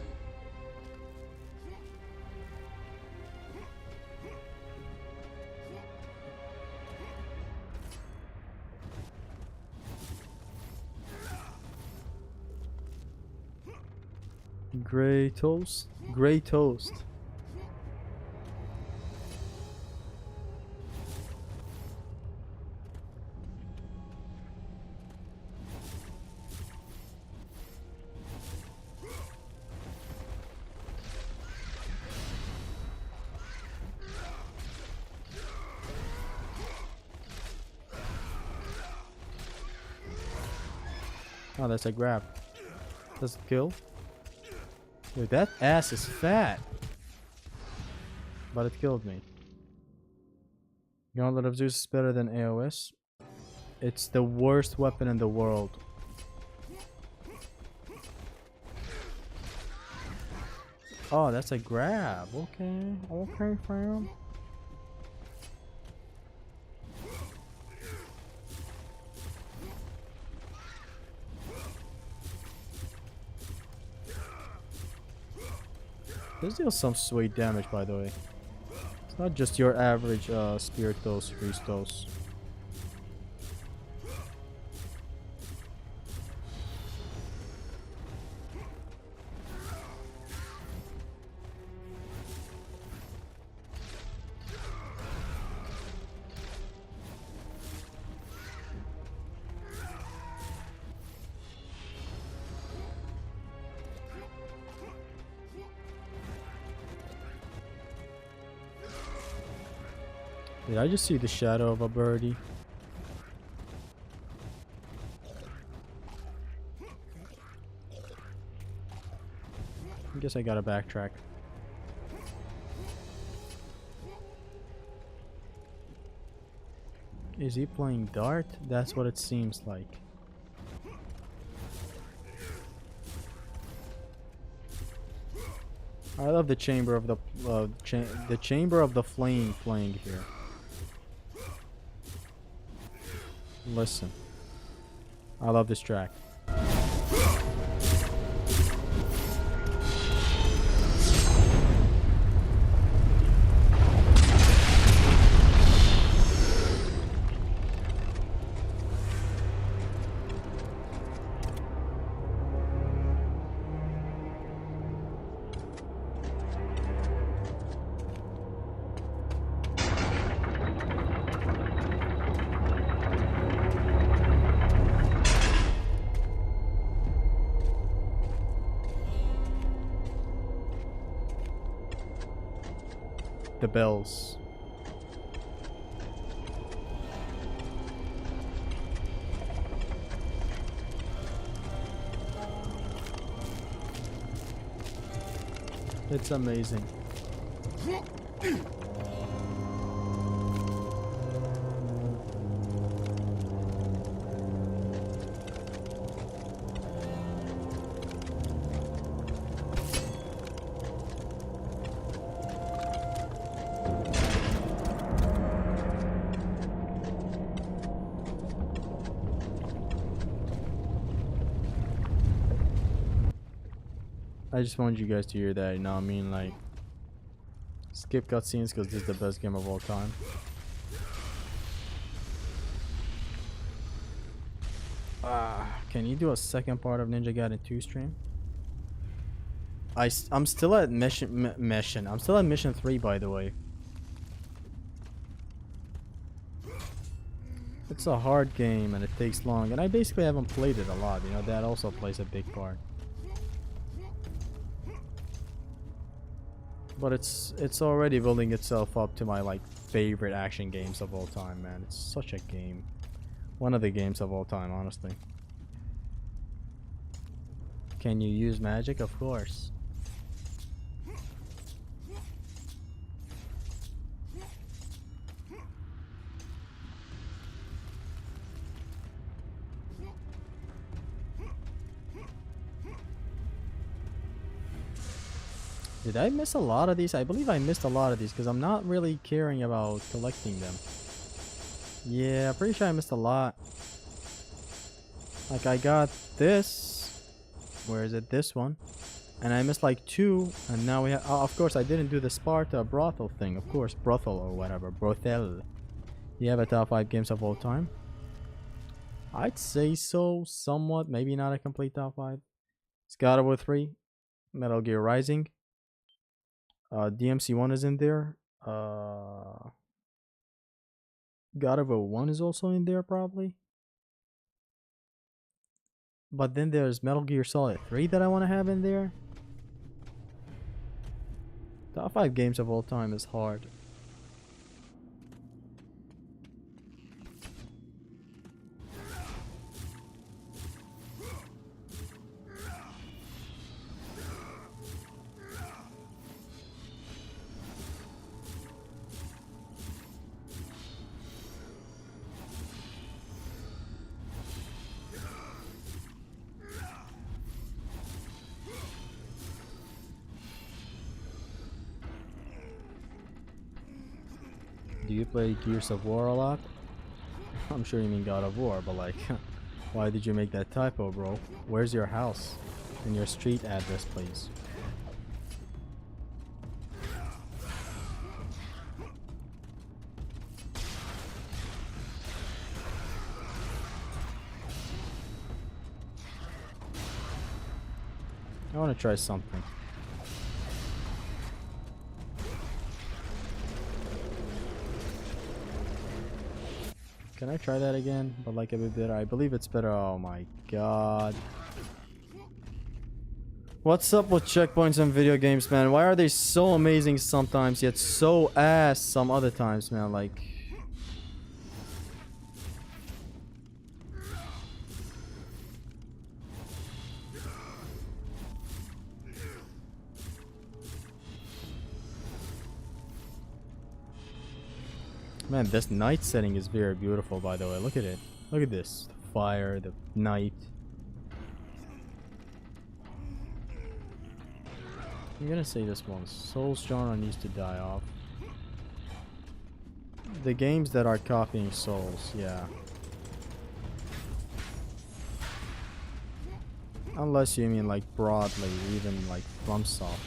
Gray toast? Gray toast. Oh, that's a grab. Does it kill? Dude, that ass is fat. But it killed me. Gauntlet of Zeus is better than AOS. It's the worst weapon in the world. Oh, that's a grab. Okay. Okay, fam. This deals some sweet damage, by the way. It's not just your average spirit dose, freeze dose. Did I just see the shadow of a birdie? I guess I gotta backtrack. Is he playing dart? That's what it seems like. I love the chamber of the chamber of the flame playing here. Listen, I love this track. The bells. It's amazing. I just wanted you guys to hear that, you know what I mean? Like, skip cutscenes because this is the best game of all time. Can you do a second part of Ninja Gaiden 2 stream? I'm still at mission. I'm still at mission 3, by the way. It's a hard game and it takes long, and I basically haven't played it a lot. You know, that also plays a big part. But it's already building itself up to my like favorite action games of all time, man. It's such a game. One of the games of all time, honestly. Can you use magic? Of course. Did I miss a lot of these? I believe I missed a lot of these because I'm not really caring about collecting them. Yeah, I'm pretty sure I missed a lot. Like I got this. Where is it? This one. And I missed like 2. And now we have... Oh, of course, I didn't do the Sparta brothel thing. Of course, brothel or whatever. Brothel. You have a top 5 games of all time? I'd say so. Somewhat. Maybe not a complete top 5. It's God of War 3. Metal Gear Rising. DMC1 is in there. God of War 1 is also in there, probably. But then there's Metal Gear Solid 3 that I want to have in there. Top 5 games of all time is hard. Do you play Gears of War a lot? I'm sure you mean God of War, but like, why did you make that typo, bro? Where's your house? And your street address, please. I want to try something. Can I try that again? But like a bit better. I believe it's better. Oh my god. What's up with checkpoints in video games, man? Why are they so amazing sometimes, yet so ass some other times, man? Like... Man, this night setting is very beautiful, by the way. Look at it. Look at this. The fire, the night. I'm gonna say this one. Soul's genre needs to die off. The games that are copying Souls, yeah. Unless you mean like broadly, even like FromSoft.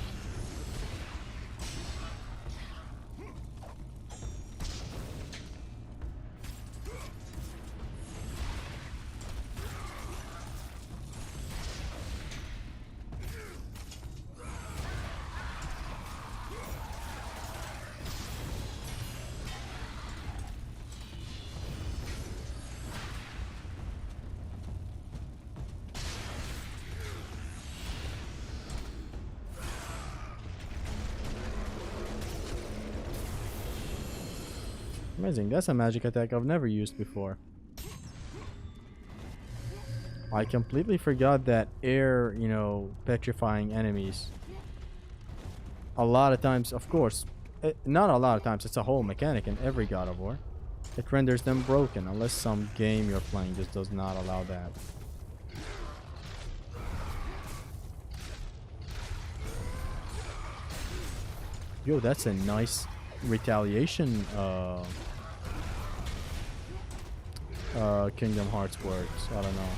Amazing, that's a magic attack I've never used before. I completely forgot that air, you know, petrifying enemies. A lot of times, of course, not a lot of times, it's a whole mechanic in every God of War. It renders them broken, unless some game you're playing just does not allow that. Yo, that's a nice retaliation Kingdom Hearts works. I don't know.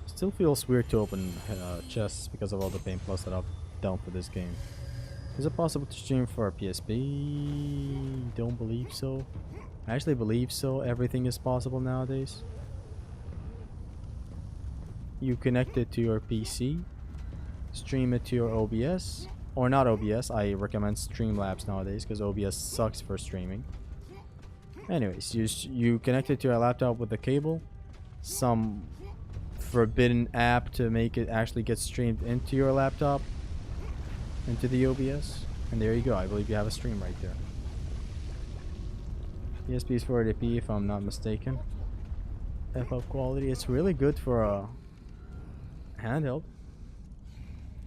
Still feels weird to open chests because of all the pain plus that I've done for this game. Is it possible to stream for a PSP? Don't believe so. I actually believe so. Everything is possible nowadays. You connect it to your PC, stream it to your OBS, or not OBS. I recommend Streamlabs nowadays because OBS sucks for streaming. Anyways, you connect it to your laptop with a cable, some forbidden app to make it actually get streamed into your laptop, into the OBS, and there you go. I believe you have a stream right there. PSP is 480p if I'm not mistaken. FL quality, it's really good for a handheld.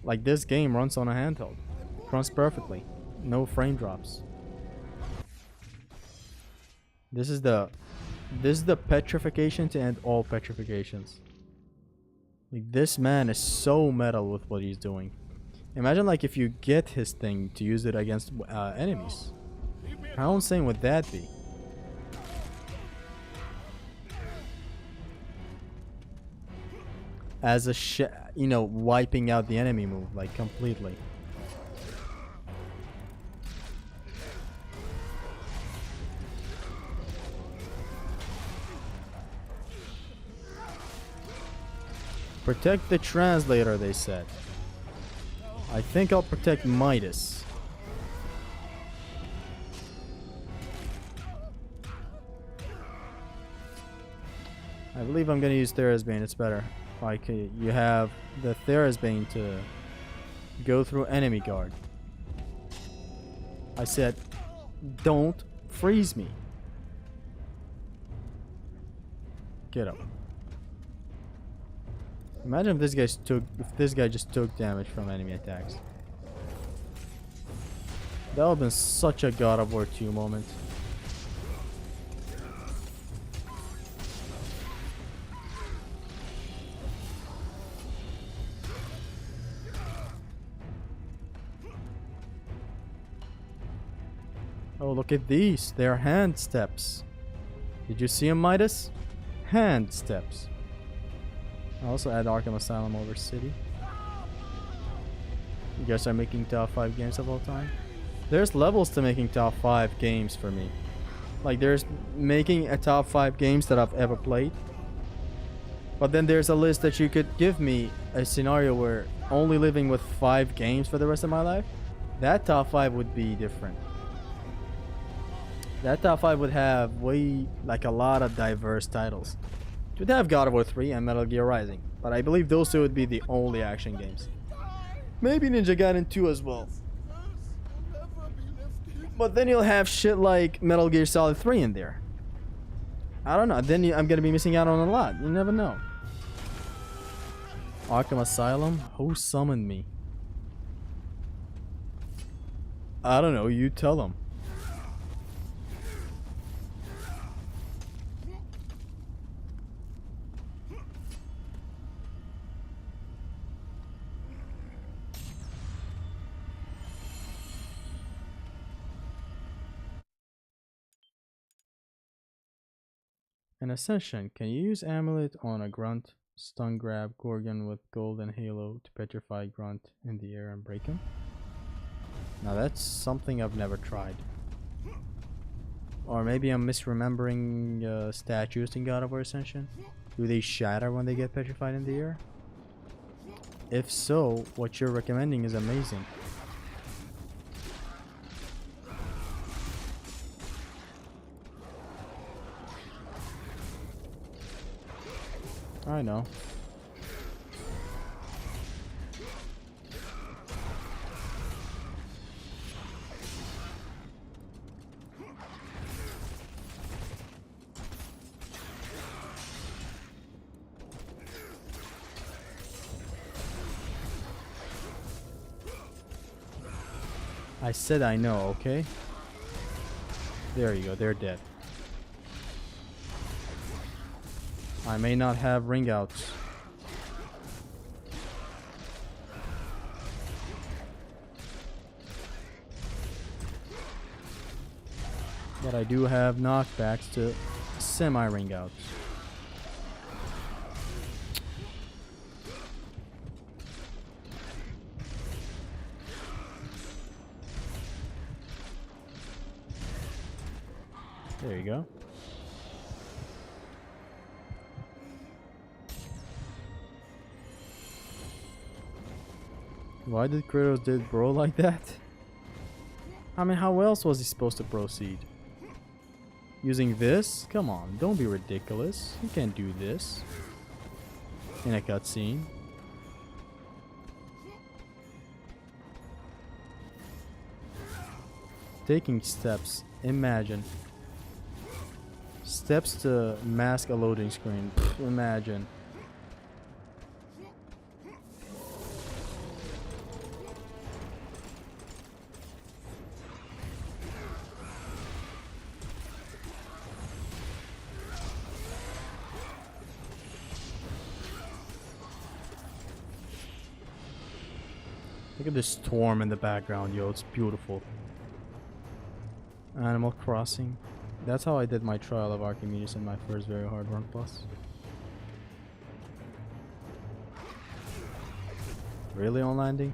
Like this game runs on a handheld. It runs perfectly. No frame drops. This is the petrification to end all petrifications. Like, this man is so metal with what he's doing. Imagine like if you get his thing to use it against enemies. How insane would that be? As a you know, wiping out the enemy move like completely. Protect the translator, they said. I think I'll protect Midas. I believe I'm gonna use Therazbane, it's better. Like, you have the Therazbane to go through enemy guard. I said, don't freeze me. Get up. Imagine if this guy just took damage from enemy attacks. That would have been such a God of War 2 moment. Oh, look at these. They are hand steps. Did you see them, Midas? Hand steps. I'll also add Arkham Asylum over City. You guys are making top 5 games of all time? There's levels to making top 5 games for me. Like, there's making a top 5 games that I've ever played. But then there's a list that you could give me a scenario where only living with 5 games for the rest of my life. That top 5 would be different. That top 5 would have like a lot of diverse titles. It would have God of War 3 and Metal Gear Rising. But I believe those two would be the only action games. Maybe Ninja Gaiden 2 as well. But then you'll have shit like Metal Gear Solid 3 in there. I don't know. Then I'm gonna be missing out on a lot. You never know. Arkham Asylum? Who summoned me? I don't know. You tell them. An Ascension. Can you use Amulet on a Grunt, Stun Grab Gorgon with Golden Halo to petrify Grunt in the air and break him? Now that's something I've never tried. Or maybe I'm misremembering statues in God of War Ascension. Do they shatter when they get petrified in the air? If so, what you're recommending is amazing. I know. I said I know, okay? There you go, they're dead. I may not have ring outs. But I do have knockbacks to semi-ring outs. There you go. Why did Kratos did bro like that? I mean, how else was he supposed to proceed? Using this? Come on, don't be ridiculous. You can't do this in a cutscene. Taking steps. Imagine. Steps to mask a loading screen. Imagine. Look at this storm in the background, yo. It's beautiful. Animal Crossing. That's how I did my trial of Archimedes in my first very hard run plus. Really on landing?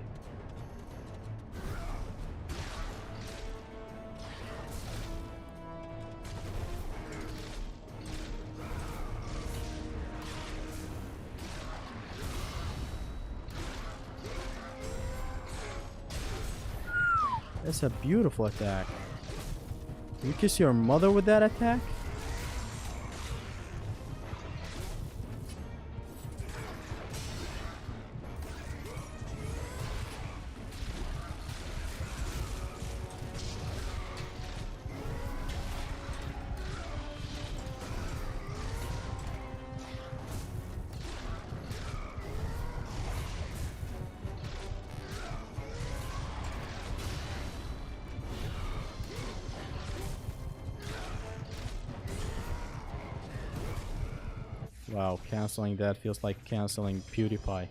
That's a beautiful attack. You kiss your mother with that attack? Wow, canceling that feels like canceling PewDiePie.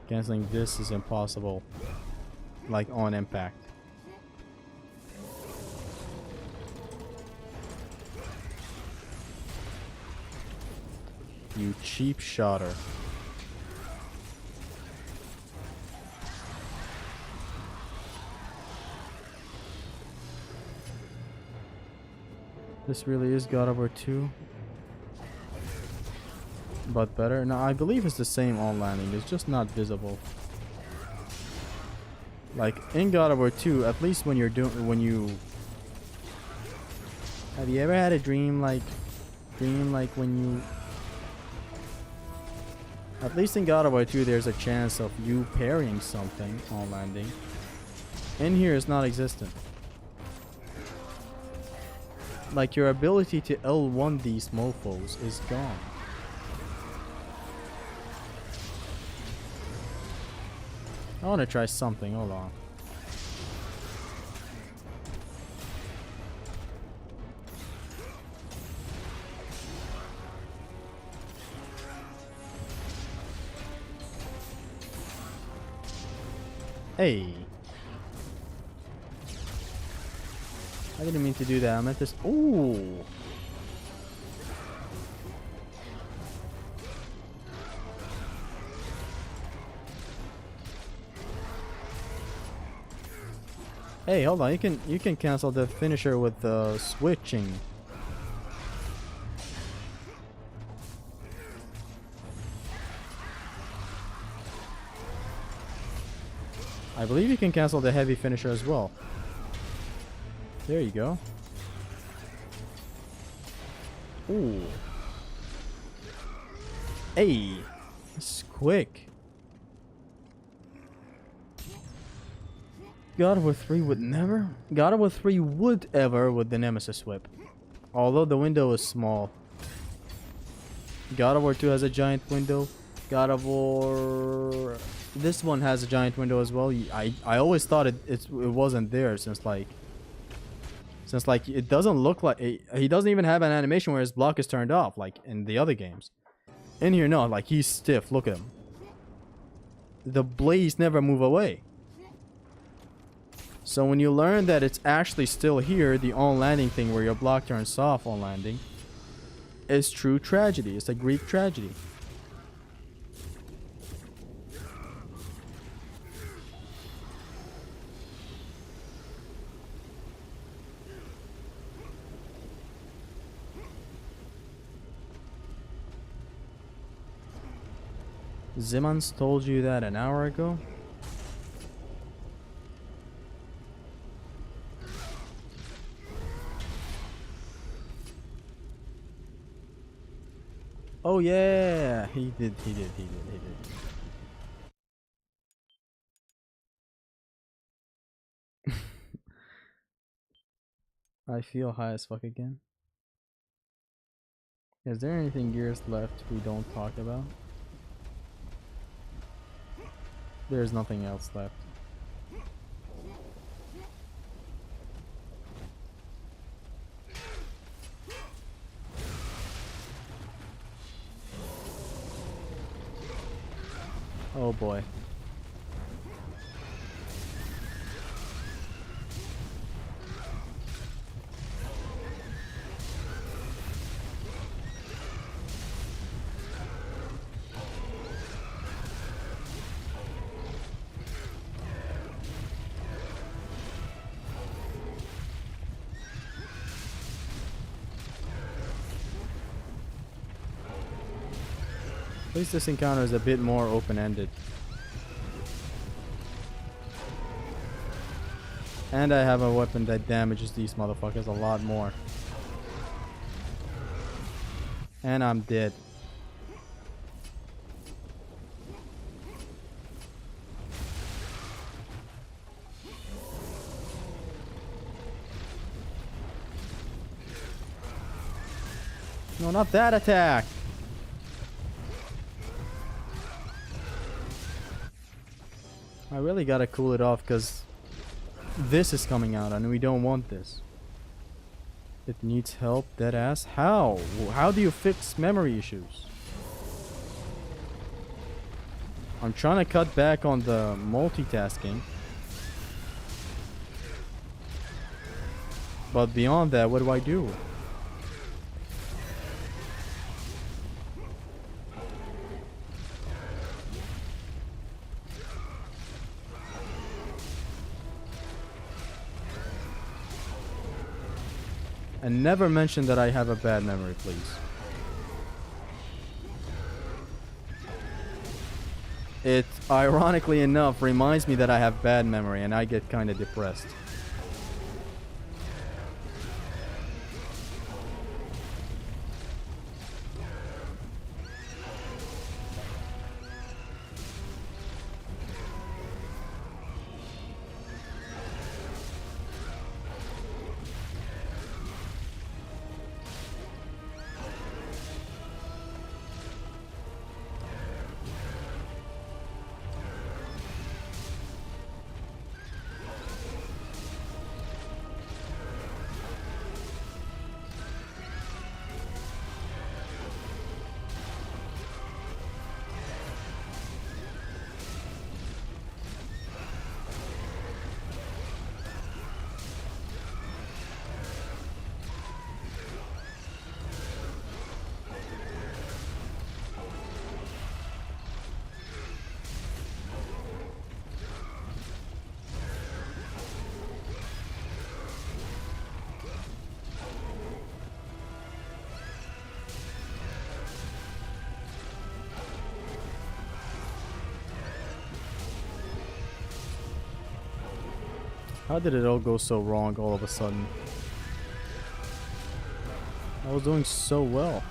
Canceling this is impossible. Like on impact. You cheap shotter. This really is God of War 2. But better. No, I believe it's the same on landing. It's just not visible. Like in God of War 2, at least when you're have you ever had a dream like when you, at least in God of War 2 there's a chance of you parrying something on landing. In here it's not existent. Like your ability to L1 these mofos is gone. I want to try something, hold on. Hey. I didn't mean to do that. I meant this. Ooh. Hey, hold on. You can cancel the finisher with the switching. I believe you can cancel the heavy finisher as well. There you go. Ooh. Hey. This is quick. God of War 3 would never. God of War 3 would ever with the Nemesis whip. Although the window is small. God of War 2 has a giant window. God of War... This one has a giant window as well. I always thought it wasn't there since like it doesn't look like he doesn't even have an animation where his block is turned off like in the other games. In here, no, like he's stiff. Look at him. The blades never move away. So when you learn that it's actually still here, the on landing thing where your block turns off on landing, is true tragedy. It's a Greek tragedy. Zimmons told you that an hour ago? Oh yeah, he did. I feel high as fuck again. Is there anything Gears left we don't talk about? There's nothing else left. Oh boy. At least this encounter is a bit more open-ended. And I have a weapon that damages these motherfuckers a lot more. And I'm dead. No, not that attack! I really gotta cool it off because this is coming out and we don't want this. It needs help, deadass. How? How do you fix memory issues? I'm trying to cut back on the multitasking. But beyond that, what do I do? And never mention that I have a bad memory, please. It, ironically enough, reminds me that I have bad memory and I get kind of depressed. How did it all go so wrong all of a sudden? I was doing so well.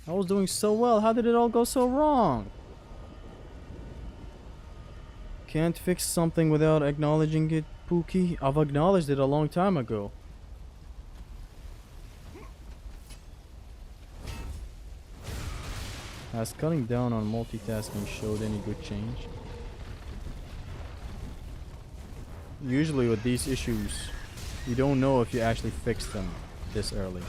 I was doing so well. How did it all go so wrong? Can't fix something without acknowledging it, Pookie. I've acknowledged it a long time ago. Has cutting down on multitasking showed any good change? Usually with these issues, you don't know if you actually fix them this early.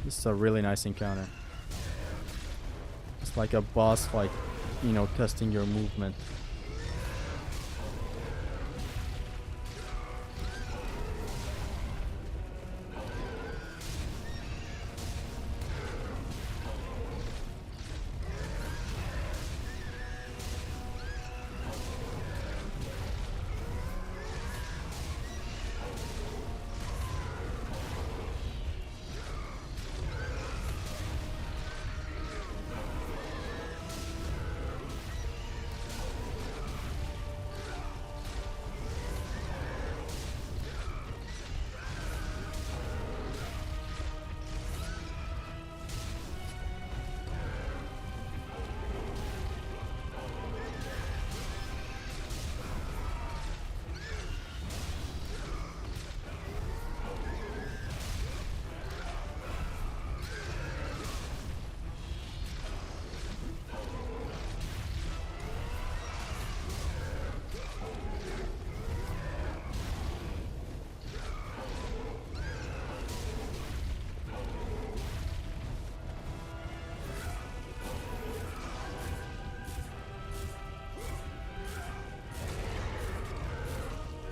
This is a really nice encounter. It's like a boss fight, you know, testing your movement.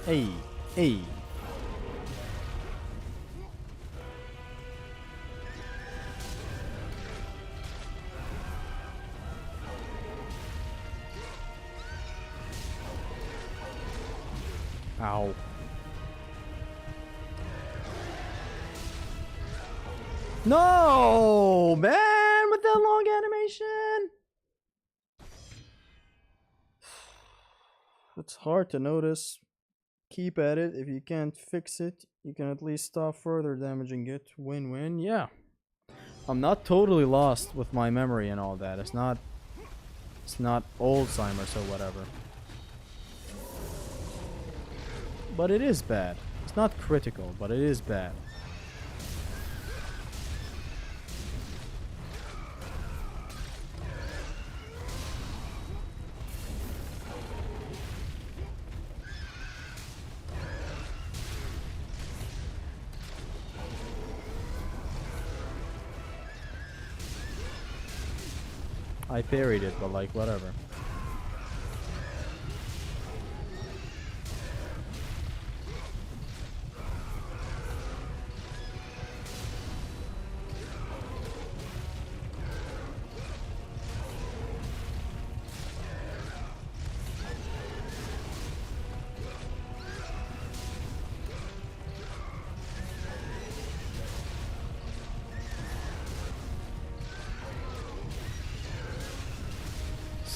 Hey, hey. Ow. No, man, with that long animation. It's hard to notice. Keep at it. If you can't fix it, you can at least stop further damaging it. Win-win. Yeah. I'm not totally lost with my memory and all that. It's not Alzheimer's or whatever. But it is bad. It's not critical, but it is bad. I parried it, but like, whatever.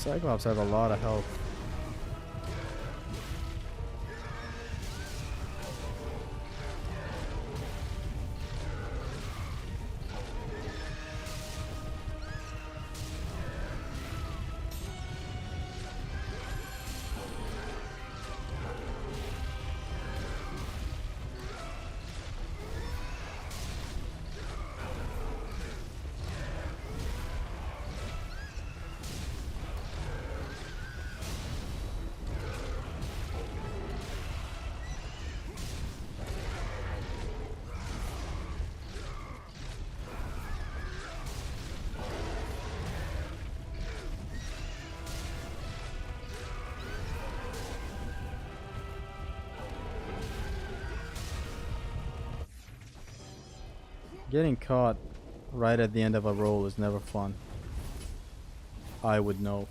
Cyclops have a lot of health. Getting caught right at the end of a roll is never fun. I would know.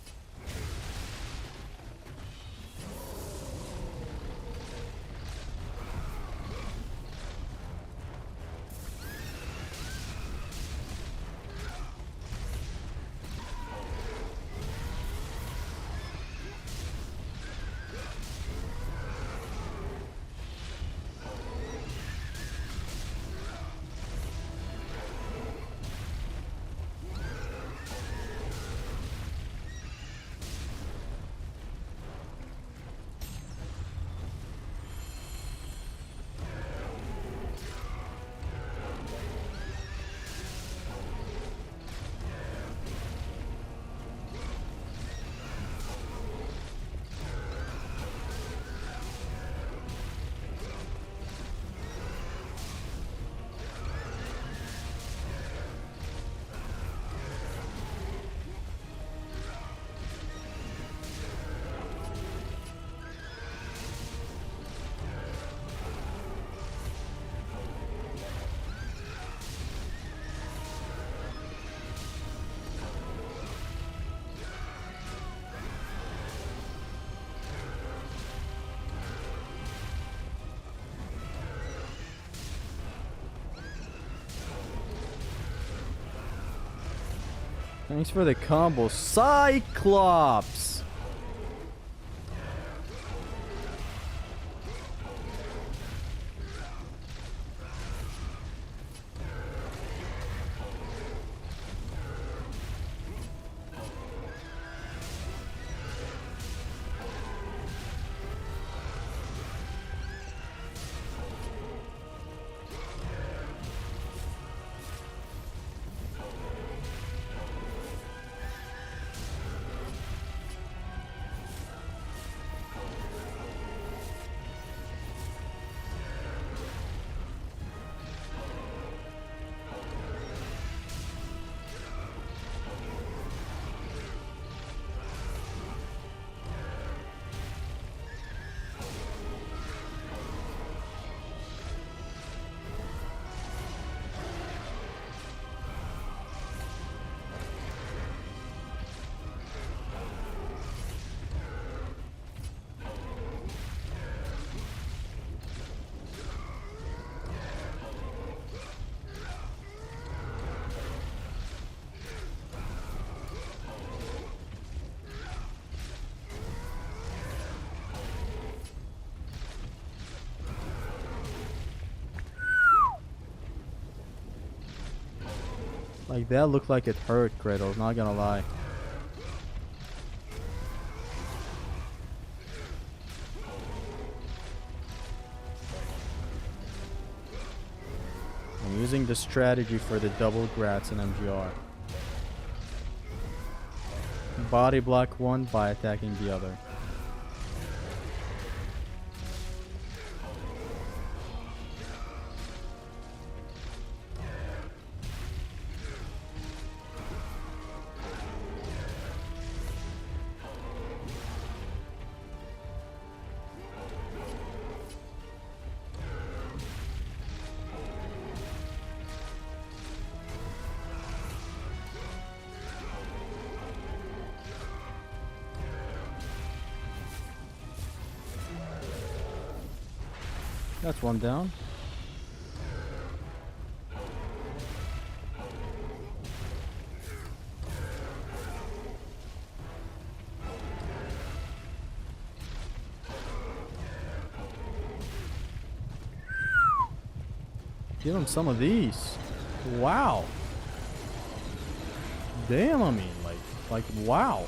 Thanks for the combo, Cyclops! Like, that looked like it hurt, Kratos, not gonna lie. I'm using the strategy for the double grats in MGR. Body block one by attacking the other. That's one down. Give him some of these. Wow. Damn, I mean, like, wow.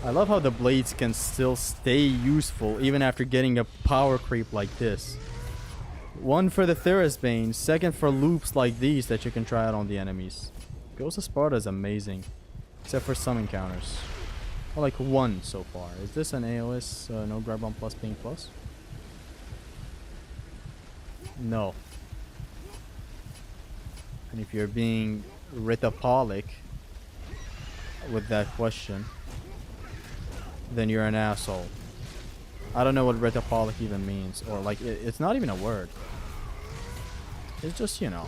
I love how the blades can still stay useful even after getting a power creep like this. One for the Therisbane, second for loops like these that you can try out on the enemies. Ghost of Sparta is amazing, except for some encounters. Or like one so far. Is this an AOS no grab on plus being plus? No. And if you're being ritapolic with that question, then you're an asshole. I don't know what ritapolic even means, or like it's not even a word. It's just, you know,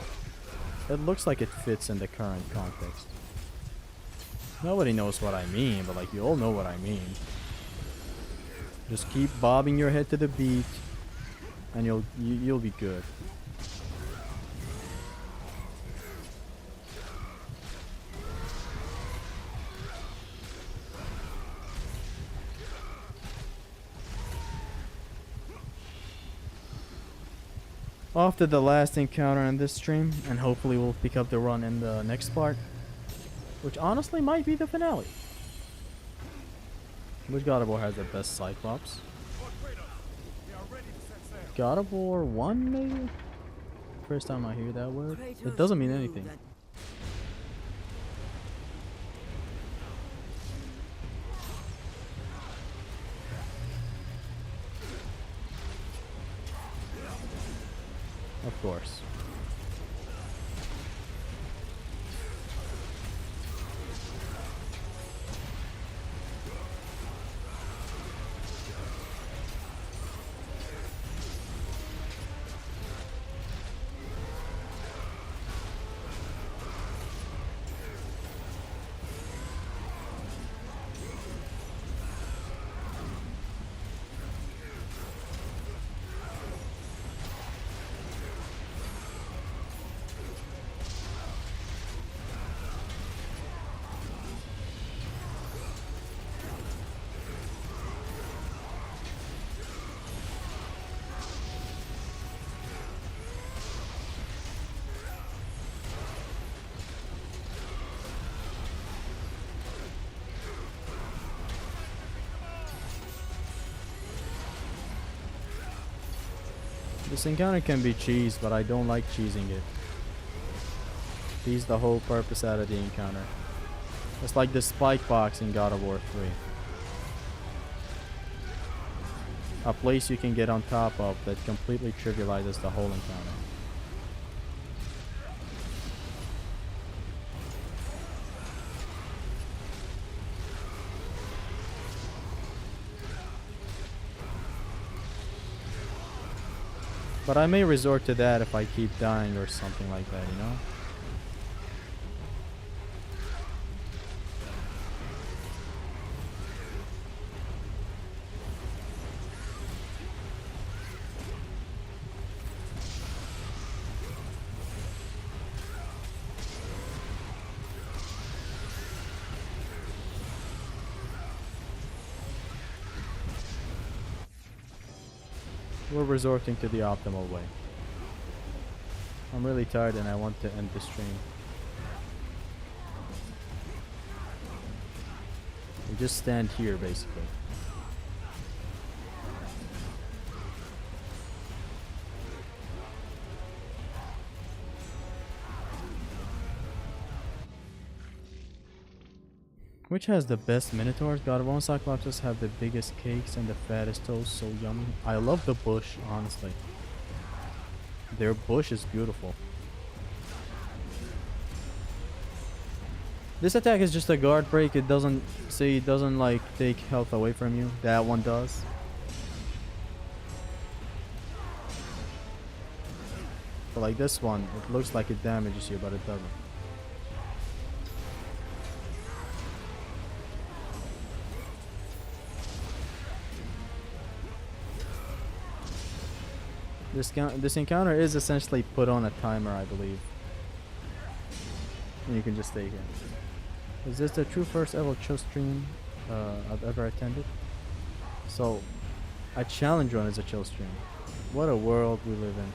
it looks like it fits in the current context. Nobody knows what I mean, but like you all know what I mean. Just keep bobbing your head to the beat and you'll be good. Off to the last encounter in this stream, and hopefully we'll pick up the run in the next part, which honestly might be the finale. Which God of War has the best Cyclops? God of War 1 maybe? First time I hear that word. It doesn't mean anything. Of course. This encounter can be cheesed, but I don't like cheesing it. Tease the whole purpose out of the encounter. It's like the spike box in God of War 3. A place you can get on top of that completely trivializes the whole encounter. But I may resort to that if I keep dying or something like that, you know? We're resorting to the optimal way. I'm really tired and I want to end the stream. Just stand here, basically. Which has the best minotaurs? God of War and Cyclopses have the biggest cakes and the fattest toes, so yummy. I love the bush, honestly. Their bush is beautiful. This attack is just a guard break. It doesn't like take health away from you. That one does. But like this one, it looks like it damages you, but it doesn't. This encounter is essentially put on a timer, I believe. And you can just stay here. Is this the true first ever chill stream I've ever attended? So, a challenge run is a chill stream. What a world we live in.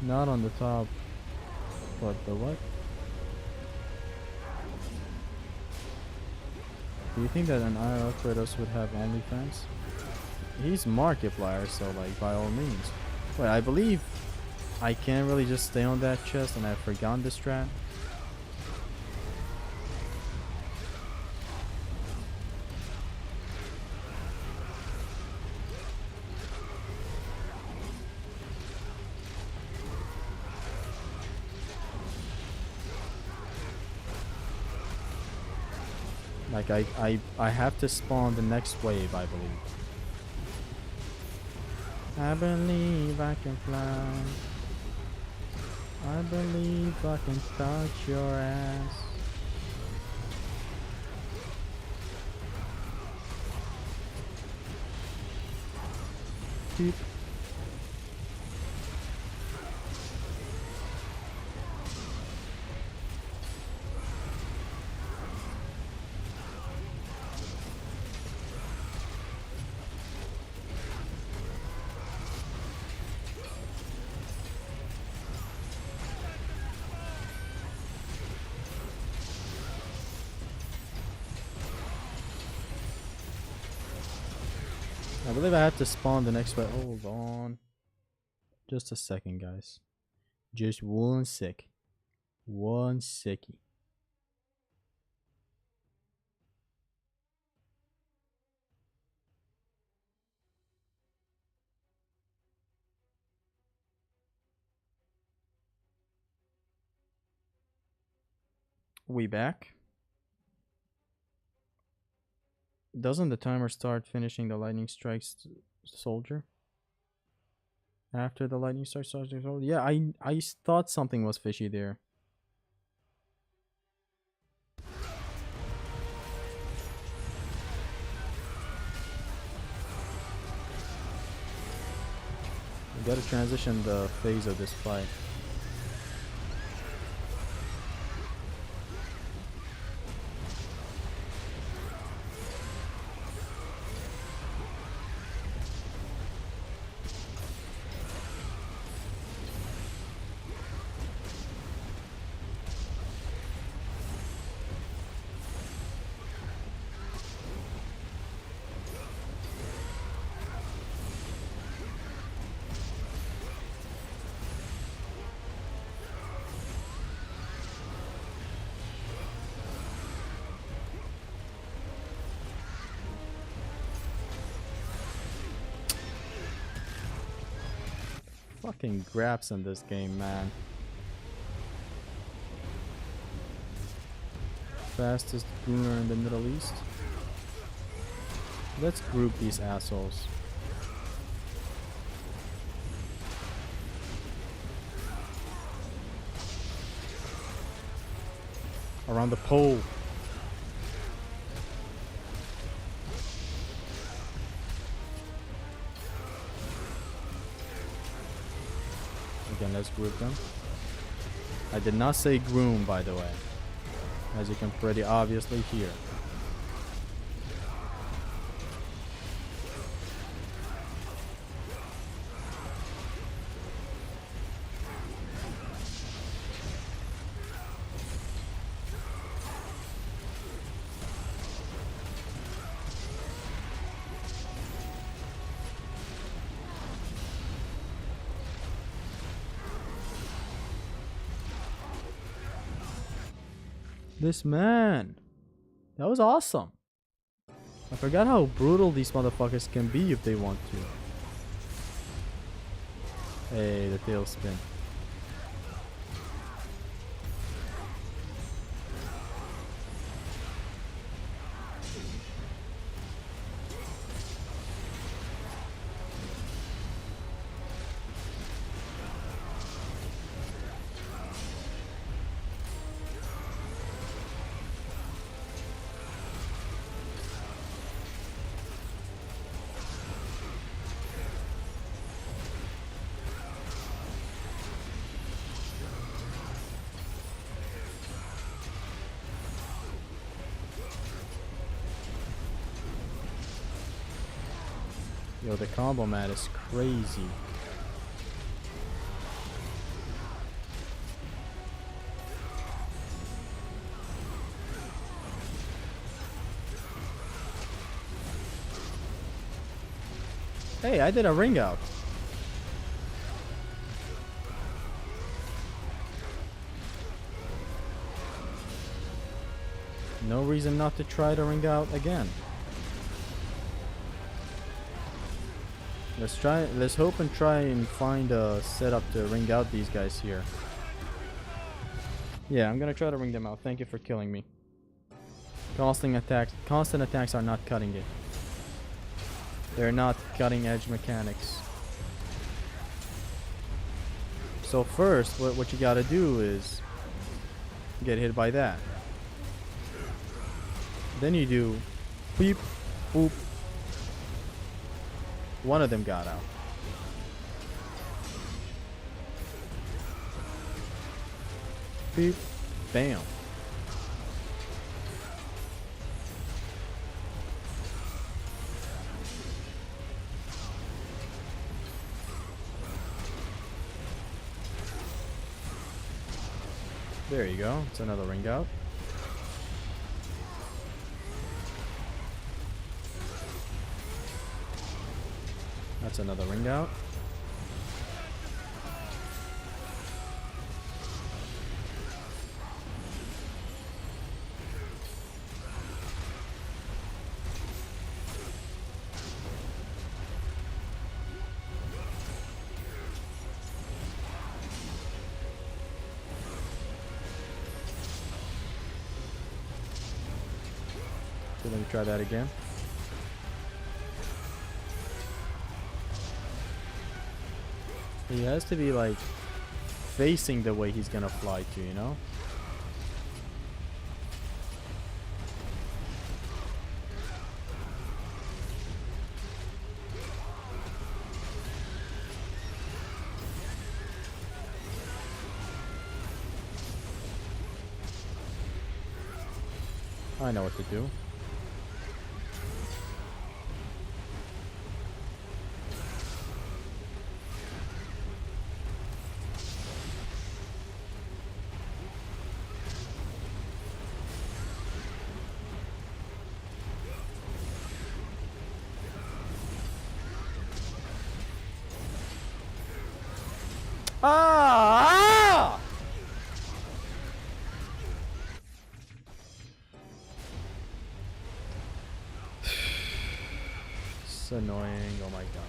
Not on the top, but the what? Do you think that an IRL Kratos would have OnlyFans? He's Markiplier, so like by all means. Wait, I believe I can't really just stay on that chest, and I've forgotten this strat. Like I have to spawn the next wave, I believe. I believe I can fly. I believe I can touch your ass. Beep. I believe I have to spawn the next way. Hold on. Just a second, guys. Just one sec. One seckie. We back? Doesn't the timer start finishing the lightning strikes soldier? After the lightning strikes soldier? Yeah, I thought something was fishy there. We gotta transition the phase of this fight. Fucking grabs in this game, man. Fastest gunner in the Middle East. Let's group these assholes. Around the pole. Again, let's group them. I did not say groom, by the way, as you can pretty obviously hear. This man. That was awesome. I forgot how brutal these motherfuckers can be if they want to. Hey, the tailspin. Yo, the combo mat is crazy. Hey, I did a ring out. No reason not to try to ring out again. Let's hope and try and find a setup to ring out these guys here. Yeah, I'm gonna try to ring them out. Thank you for killing me. Constant attacks are not cutting it. They're not cutting edge mechanics. So first, what you gotta do is get hit by that. Then you do beep, boop. One of them got out. Beep, bam. There you go. It's another ring out. That's another ring out. So let me try that again. He has to be like facing the way he's gonna fly to, you know? I know what to do. Ah! It's annoying. Oh my god.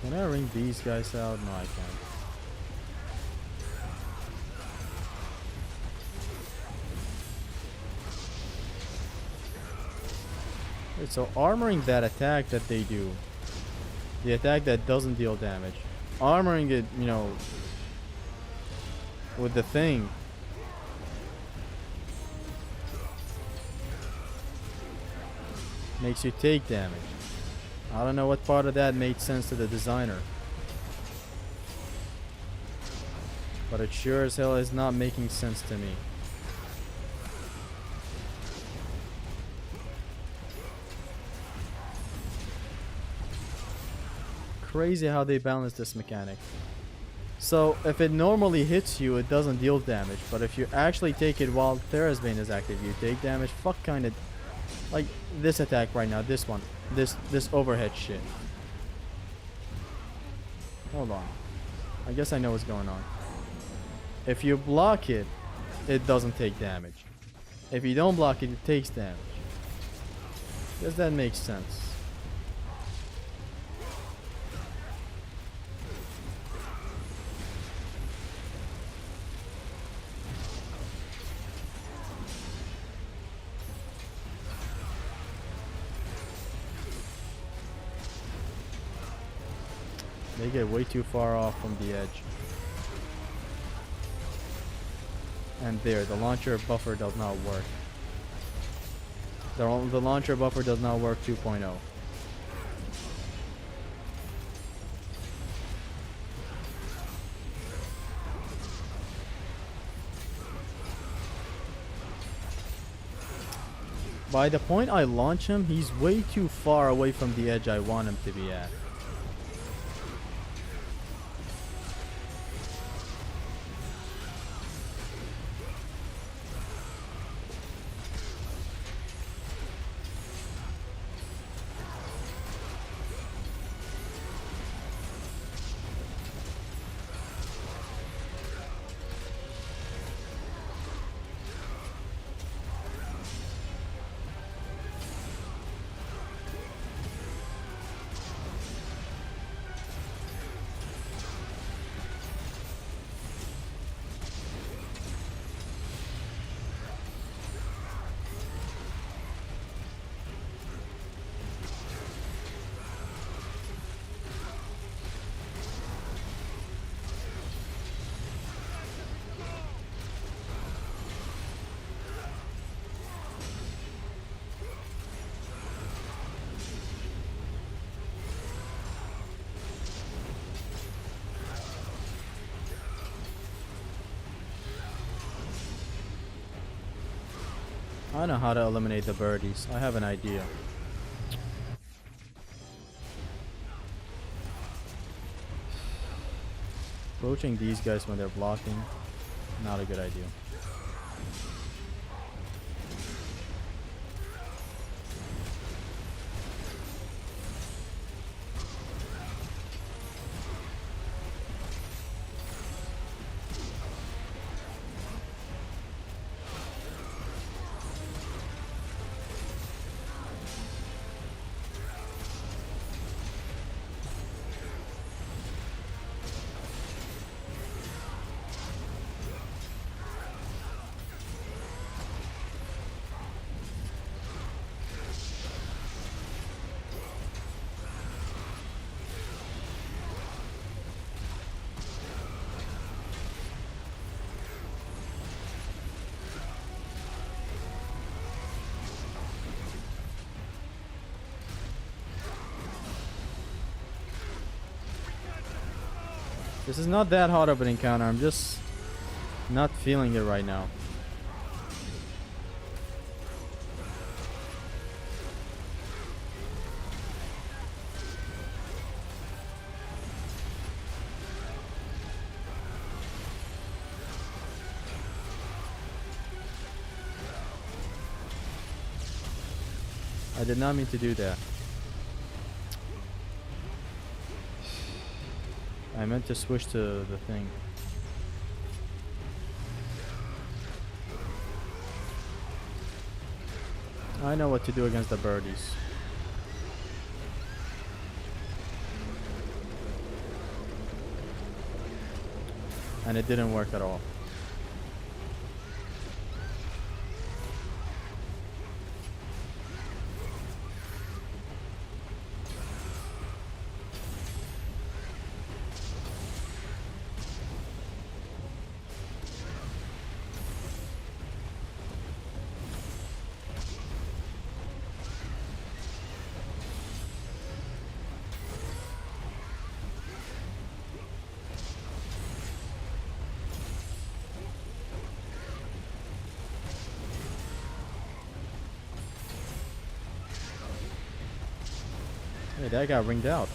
Can I ring these guys out? No, I can't. Wait, so armoring that attack that they do, the attack that doesn't deal damage, armoring it, you know, with the thing. Makes you take damage. I don't know what part of that made sense to the designer. But it sure as hell is not making sense to me. Crazy how they balance this mechanic. So if it normally hits you, it doesn't deal damage. But if you actually take it while Thera's Bane is active, you take damage. Fuck kind of... Like this attack right now, this one. This overhead shit. Hold on. I guess I know what's going on. If you block it, it doesn't take damage. If you don't block it, it takes damage. Guess that makes sense. They get way too far off from the edge. And there, the launcher buffer does not work. The launcher buffer does not work 2.0. By the point I launch him, he's way too far away from the edge I want him to be at. I know how to eliminate the birdies. I have an idea. Approaching these guys when they're blocking, not a good idea. This is not that hard of an encounter. I'm just not feeling it right now. I did not mean to do that. I meant to switch to the thing. I know what to do against the birdies. And it didn't work at all. Hey, that got ringed out.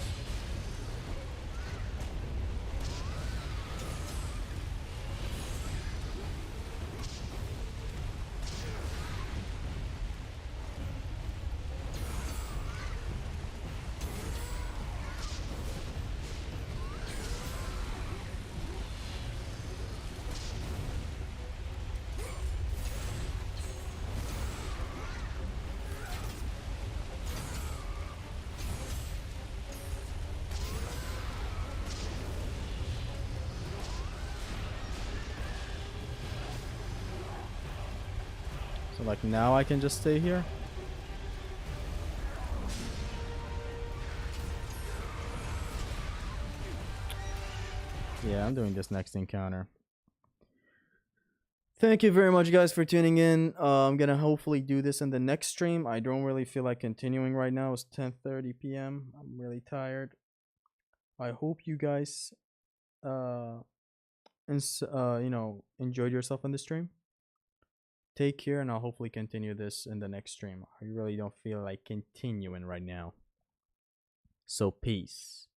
So like now I can just stay here? Yeah, I'm doing this next encounter. Thank you very much, guys, for tuning in. I'm gonna hopefully do this in the next stream. I don't really feel like continuing right now. It's 10:30 p.m. I'm really tired. I hope you guys, enjoyed yourself on the stream. Take care, and I'll hopefully continue this in the next stream. I really don't feel like continuing right now. So peace.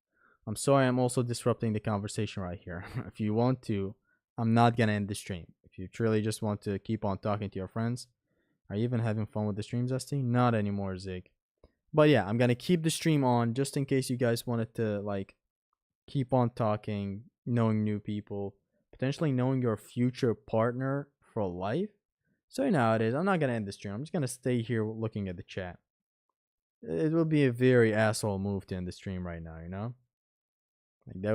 I'm sorry I'm also disrupting the conversation right here. If you want to, I'm not gonna end the stream. If you truly just want to keep on talking to your friends, are you even having fun with the stream, Zesty? Not anymore, Zig. But yeah, I'm gonna keep the stream on just in case you guys wanted to like keep on talking, knowing new people, potentially knowing your future partner for life. So you know how it is. I'm not gonna end the stream. I'm just gonna stay here looking at the chat. It will be a very asshole move to end the stream right now, you know? Like that